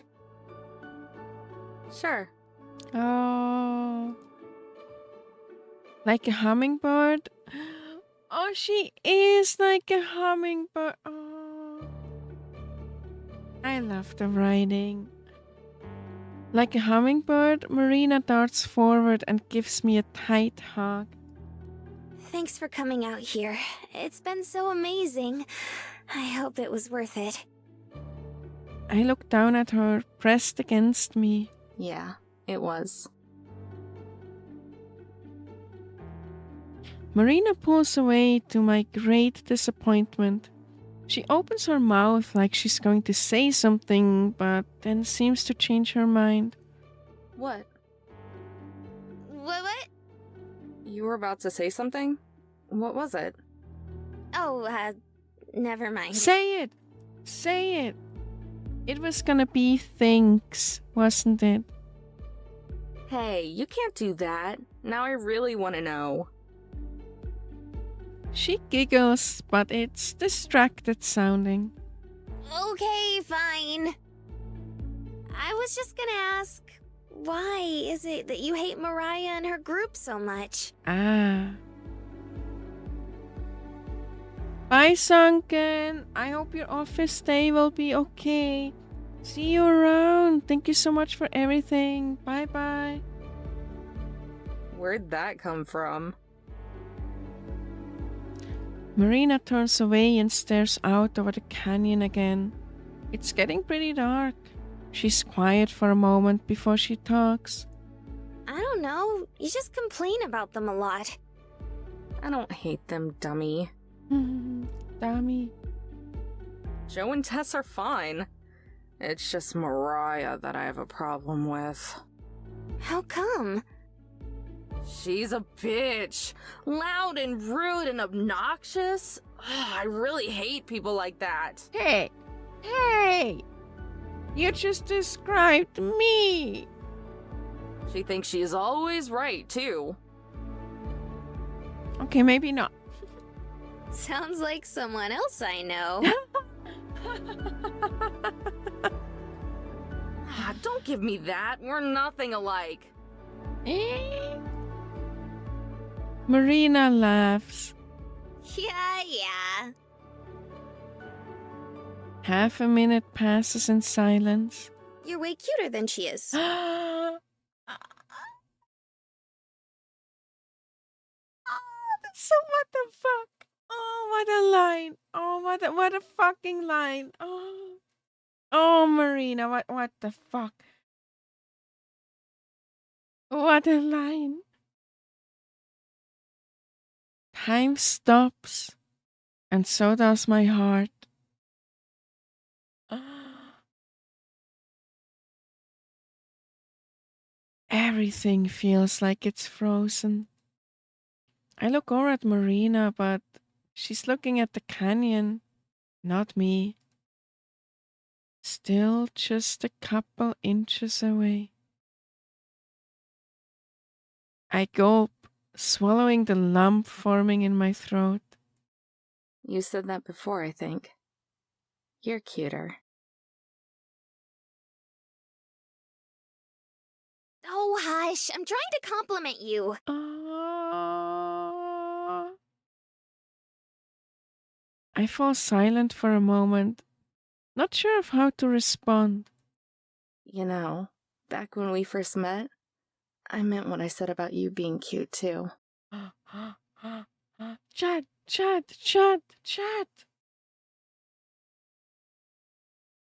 Sure. Oh. Like a hummingbird? Oh, she is like a hummingbird. Oh. I love the writing. Like a hummingbird, Marina darts forward and gives me a tight hug. Thanks for coming out here. It's been so amazing. I hope it was worth it. I look down at her, pressed against me. Yeah, it was. Marina pulls away to my great disappointment. She opens her mouth like she's going to say something, but then seems to change her mind. What? What? You were about to say something? What was it? Oh, never mind. Say it! Say it! It was gonna be thanks, wasn't it? Hey, you can't do that. Now I really want to know. She giggles, but it's distracted sounding. Okay, fine. I was just gonna ask, why is it that you hate Mariah and her group so much? Ah. Bye, Sunken. I hope your office day will be okay. See you around. Thank you so much for everything. Bye-bye. Where'd that come from? Marina turns away and stares out over the canyon again. It's getting pretty dark. She's quiet for a moment before she talks. I don't know. You just complain about them a lot. I don't hate them, dummy. Dummy. Joe and Tess are fine. It's just Mariah that I have a problem with. How come? She's a bitch. Loud and rude and obnoxious. Ugh, I really hate people like that. Hey! Hey! You just described me! She thinks she's always right, too. Okay, maybe not. Sounds like someone else I know. Don't give me that. We're nothing alike. Marina laughs. Yeah. Half a minute passes in silence. You're way cuter than she is. So what the fuck? Oh, what a line. Oh, what a fucking line. Oh, Marina, what the fuck? What a line. Time stops, and so does my heart. Everything feels like it's frozen. I look over at Marina, but she's looking at the canyon, not me. Still still just a couple inches away. I gulp, swallowing the lump forming in my throat. You said that before, I think. You're cuter. Oh, hush. I'm trying to compliment you. I fall silent for a moment, not sure of how to respond. You know, back when we first met, I meant what I said about you being cute, too. Chat.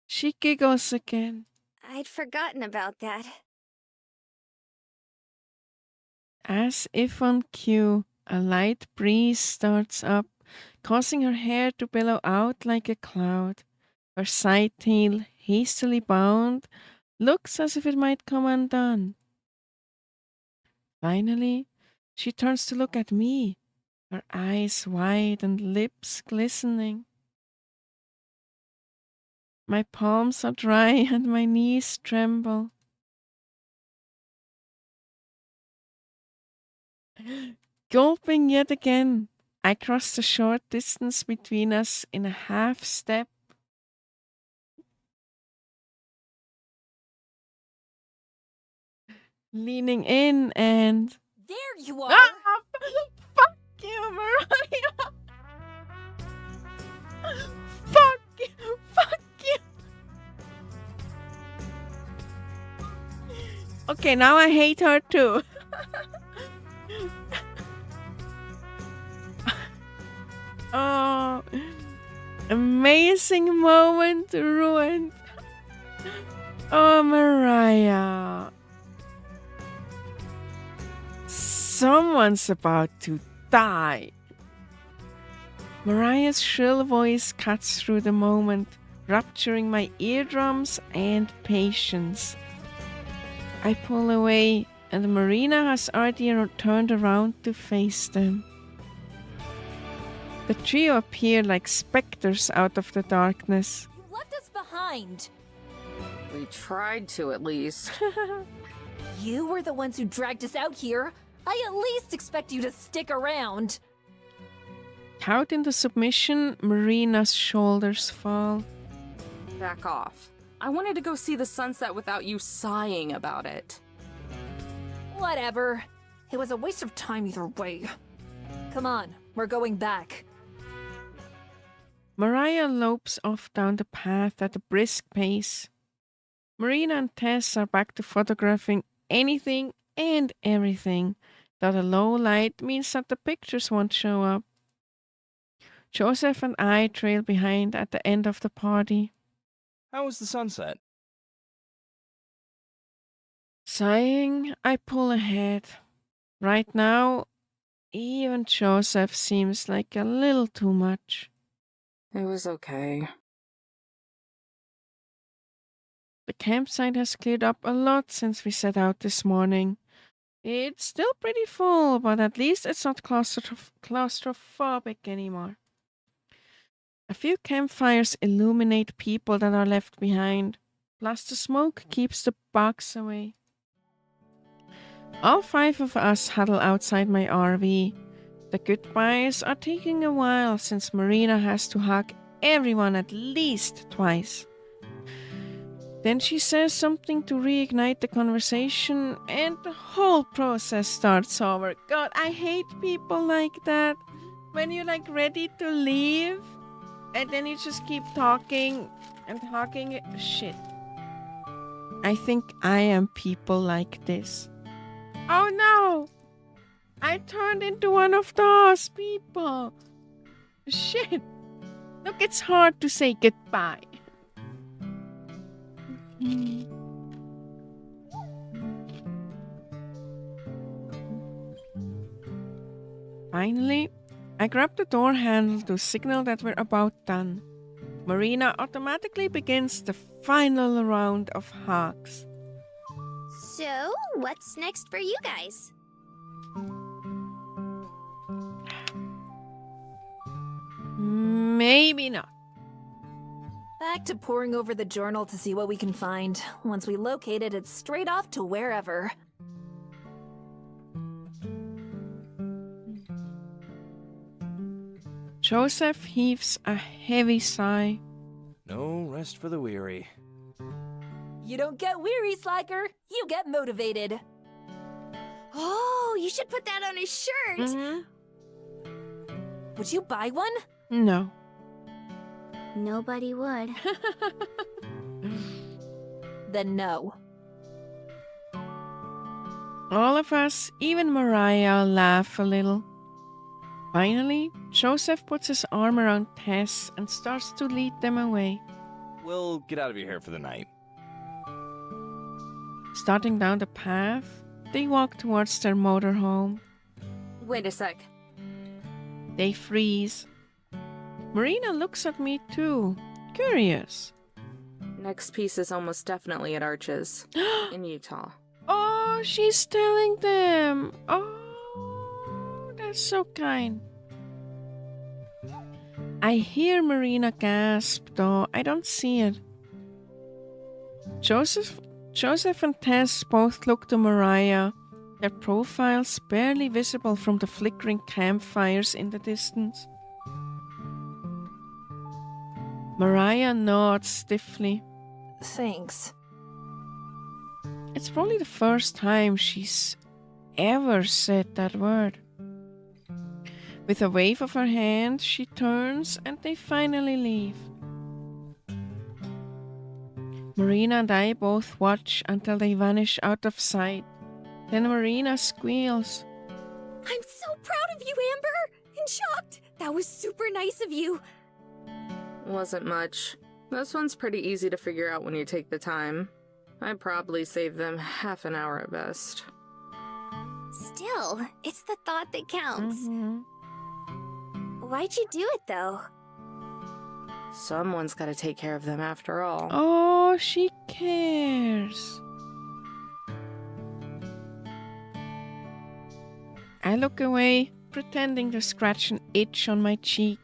She giggles again. I'd forgotten about that. As if on cue, a light breeze starts up, causing her hair to billow out like a cloud. Her side tail, hastily bound, looks as if it might come undone. Finally, she turns to look at me, her eyes wide and lips glistening. My palms are dry and my knees tremble. Gulping yet again, I cross the short distance between us in a half step. Leaning in and... There you are! Ah! Fuck you, Mariah! Fuck you! Fuck you! Okay, now I hate her too. Oh, amazing moment ruined. Oh, Mariah. Someone's about to die. Mariah's shrill voice cuts through the moment, rupturing my eardrums and patience. I pull away, and Marina has already turned around to face them. The trio appear like specters out of the darkness. You left us behind. We tried to, at least. You were the ones who dragged us out here. I at least expect you to stick around. Caught in the submission, Marina's shoulders fall. Back off. I wanted to go see the sunset without you sighing about it. Whatever. It was a waste of time either way. Come on, we're going back. Mariah lopes off down the path at a brisk pace. Marina and Tess are back to photographing anything and everything. That a low light means that the pictures won't show up. Joseph and I trail behind at the end of the party. How was the sunset? Sighing, I pull ahead. Right now, even Joseph seems like a little too much. It was okay. The campsite has cleared up a lot since we set out this morning. It's still pretty full, but at least it's not claustrophobic anymore. A few campfires illuminate people that are left behind, plus the smoke keeps the bugs away. All 5 of us huddle outside my RV. The goodbyes are taking a while since Marina has to hug everyone at least twice. Then she says something to reignite the conversation and the whole process starts over. God, I hate people like that. When you're like ready to leave and then you just keep talking and talking. Shit. I think I am people like this. Oh no! I turned into one of those people. Shit. Look, it's hard to say goodbye. Finally, I grab the door handle to signal that we're about done. Marina automatically begins the final round of hugs. So, what's next for you guys? Maybe not. Back to poring over the journal to see what we can find. Once we locate it, it's straight off to wherever. Joseph heaves a heavy sigh. No rest for the weary. You don't get weary, Slacker. You get motivated. Oh, you should put that on his shirt. Mm-hmm. Would you buy one? No. Nobody would. Then no. All of us, even Mariah, laugh a little. Finally, Joseph puts his arm around Tess and starts to lead them away. We'll get out of your hair for the night. Starting down the path, they walk towards their motorhome. Wait a sec. They freeze. Marina looks at me too, curious. Next piece is almost definitely at Arches, in Utah. Oh, she's telling them. Oh, that's so kind. I hear Marina gasp, though I don't see it. Joseph and Tess both look to Mariah, their profiles barely visible from the flickering campfires in the distance. Mariah nods stiffly. Thanks. It's probably the first time she's ever said that word. With a wave of her hand, she turns and they finally leave. Marina and I both watch until they vanish out of sight. Then Marina squeals. I'm so proud of you, Amber! And shocked! That was super nice of you. Wasn't much. This one's pretty easy to figure out when you take the time. I'd probably save them half an hour at best. Still, it's the thought that counts. Mhm. Why'd you do it, though? Someone's gotta take care of them after all. Oh, she cares. I look away, pretending to scratch an itch on my cheek.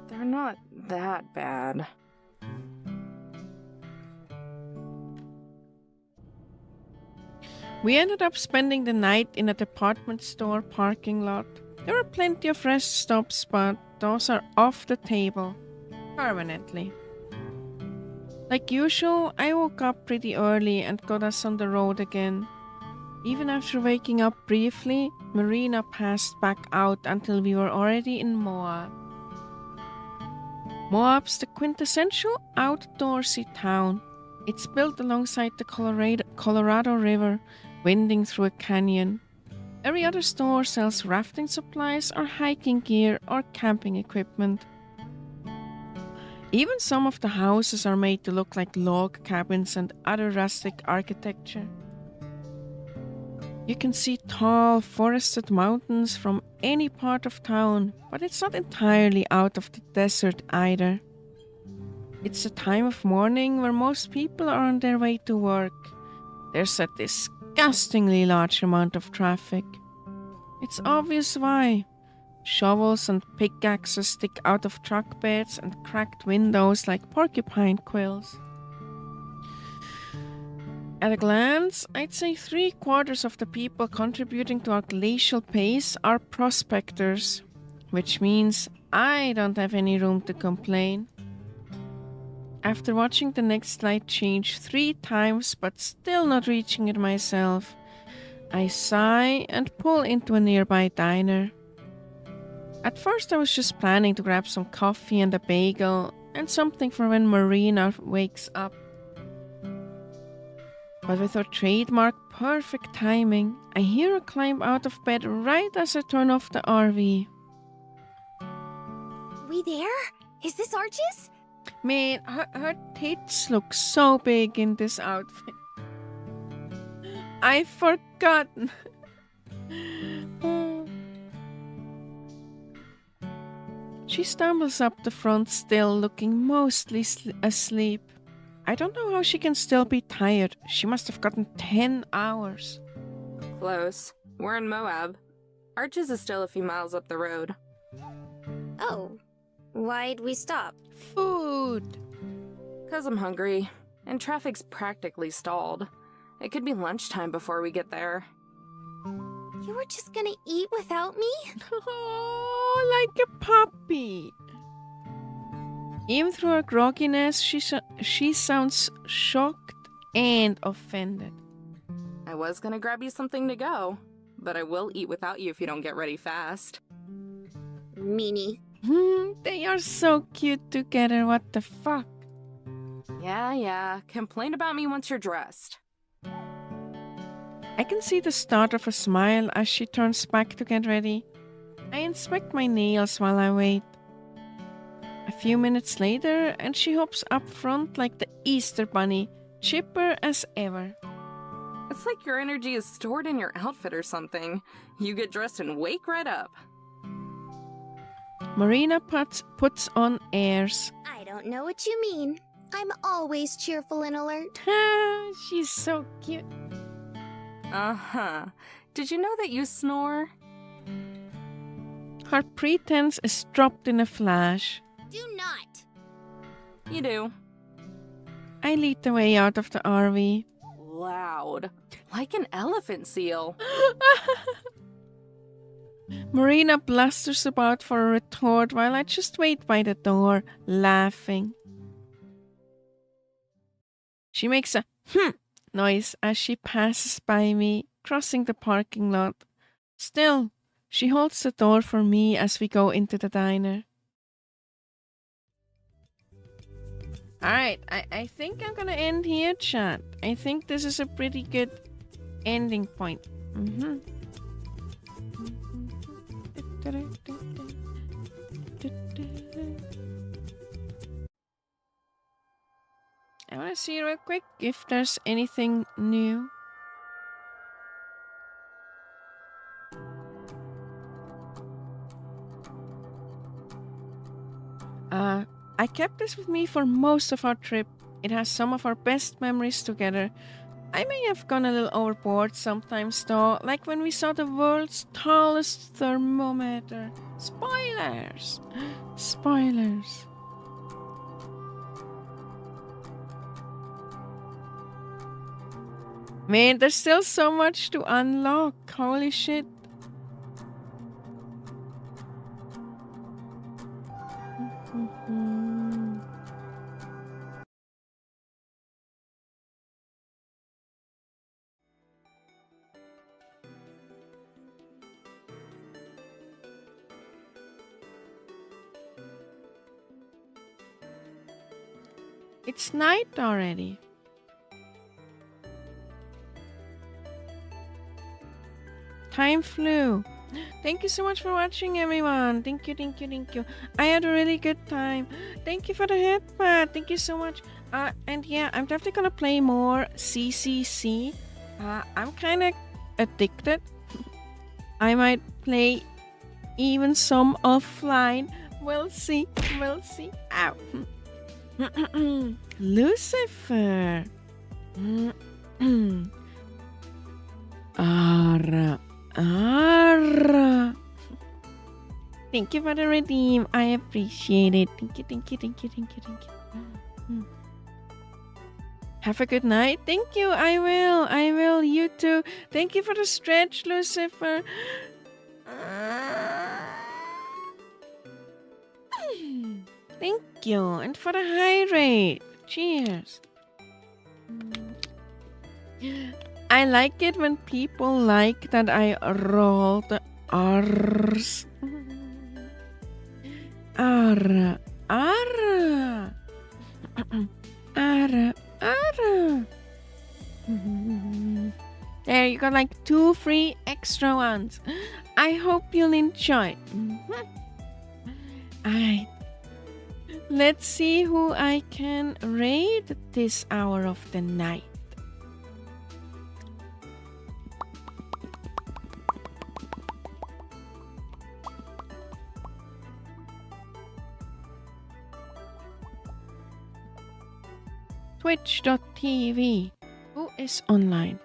They're not that bad. We ended up spending the night in a department store parking lot. There were plenty of rest stops, but those are off the table. Permanently. Like usual, I woke up pretty early and got us on the road again. Even after waking up briefly, Marina passed back out until we were already in Moab. Moab's the quintessential outdoorsy town. It's built alongside the Colorado River, winding through a canyon. Every other store sells rafting supplies or hiking gear or camping equipment. Even some of the houses are made to look like log cabins and other rustic architecture. You can see tall, forested mountains from any part of town, but it's not entirely out of the desert either. It's a time of morning where most people are on their way to work. There's a disgustingly large amount of traffic. It's obvious why. Shovels and pickaxes stick out of truck beds and cracked windows like porcupine quills. At a glance, I'd say 3/4 of the people contributing to our glacial pace are prospectors, which means I don't have any room to complain. After watching the next light change 3 times but still not reaching it myself, I sigh and pull into a nearby diner. At first I was just planning to grab some coffee and a bagel and something for when Marina wakes up. But with her trademark perfect timing, I hear her climb out of bed right as I turn off the RV. We there? Is this Arches? Man, her tits look so big in this outfit. I've forgotten. She stumbles up the front still, looking mostly asleep. I don't know how she can still be tired. She must have gotten 10 hours. Close. We're in Moab. Arches is still a few miles up the road. Oh, why'd we stop? Food. food? 'Cause I'm hungry, and traffic's practically stalled. It could be lunchtime before we get there. You were just gonna eat without me? Oh, like a puppy. Even through her grogginess, she sounds shocked and offended. I was gonna grab you something to go, but I will eat without you if you don't get ready fast. Meanie. They are so cute together, what the fuck? Yeah, complain about me once you're dressed. I can see the start of a smile as she turns back to get ready. I inspect my nails while I wait. A few minutes later, and she hops up front like the Easter Bunny, chipper as ever. It's like your energy is stored in your outfit or something. You get dressed and wake right up. Marina puts on airs. I don't know what you mean. I'm always cheerful and alert. She's so cute. Uh-huh. Did you know that you snore? Her pretense is dropped in a flash. Do not. You do. I lead the way out of the RV. Loud. Like an elephant seal. Marina blusters about for a retort while I just wait by the door, laughing. She makes a noise as she passes by me, crossing the parking lot. Still, she holds the door for me as we go into the diner. Alright, I think I'm gonna end here, chat. I think this is a pretty good ending point. I want to see real quick if there's anything new. I kept this with me for most of our trip. It has some of our best memories together. I may have gone a little overboard sometimes though, like when we saw the world's tallest thermometer. Spoilers! Spoilers. Man, there's still so much to unlock. Holy shit. It's night already. Time flew. Thank you so much for watching, everyone. Thank you. I had a really good time. Thank you for the headpad. Thank you so much. And yeah, I'm definitely gonna play more CCC. I'm kind of addicted. I might play even some offline. We'll see. Ow. Lucifer. Ara. Thank you for the redeem. I appreciate it. Thank you. Have a good night. Thank you. I will. You too. Thank you for the stretch, Lucifer. Thank you. And for the hydrate. Cheers. I like it when people like that I roll the R's. Ara. There you got like 2 free extra ones. I hope you'll enjoy. Alright. Let's see who I can raid this hour of the night. Twitch.tv. Who is online?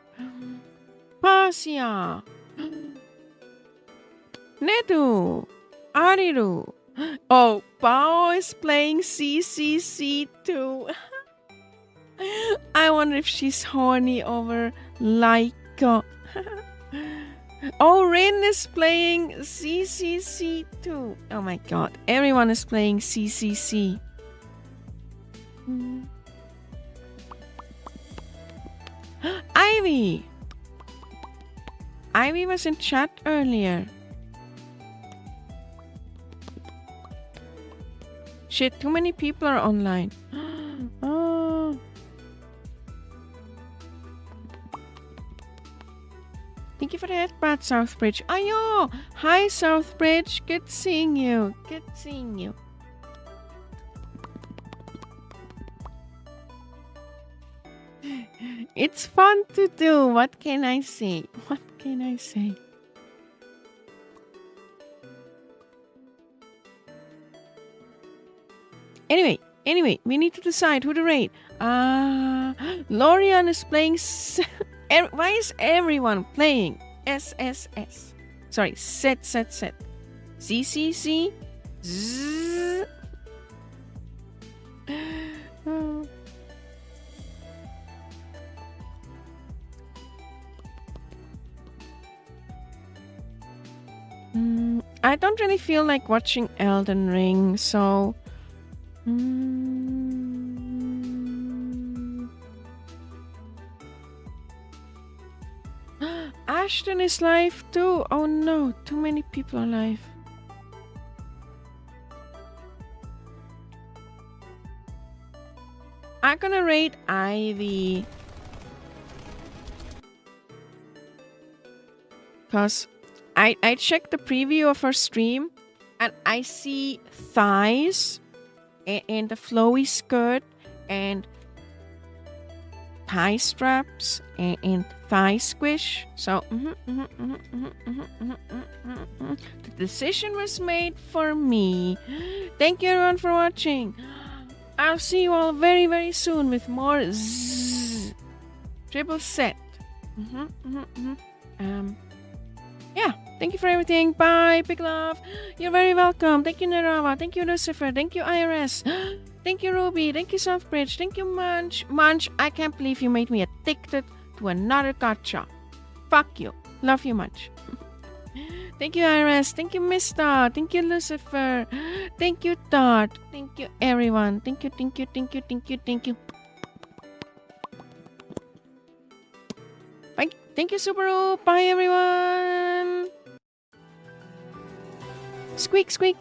Pasia. Nedu. Ariru. Oh, Bao is playing CCC too. I wonder if she's horny over Laika. Oh, Rin is playing CCC too. Oh my god, everyone is playing CCC. Ivy! Ivy was in chat earlier. Shit, too many people are online. Oh. Thank you for the headbutt, Southbridge. Ayo! Hi, Southbridge. Good seeing you. Good seeing you. It's fun to do. What can I say? What can I say? Anyway, we need to decide who to rate. Lorian is playing... Why is everyone playing SSS? Sorry, set. CCC. Zzz. I don't really feel like watching Elden Ring, so... Ashton is live too. Oh no, too many people are live. I'm gonna rate Ivy. Cause I checked the preview of her stream and I see thighs and the flowy skirt and thigh straps and thigh squish. So the decision was made for me. Thank you everyone for watching. I'll see you all very, very soon with more triple set. Yeah, thank you for everything. Bye, big love. You're very welcome. Thank you, Nerava. Thank you, Lucifer. Thank you, IRS. Thank you, Ruby. Thank you, Southbridge. Thank you, Munch. Munch, I can't believe you made me addicted to another gacha. Fuck you. Love you, Munch. Thank you, IRS. Thank you, Mister. Thank you, Lucifer. Thank you, Dot. Thank you, everyone. Thank you. Bye. Thank you, Subaru. Bye, everyone. Squeak, squeak.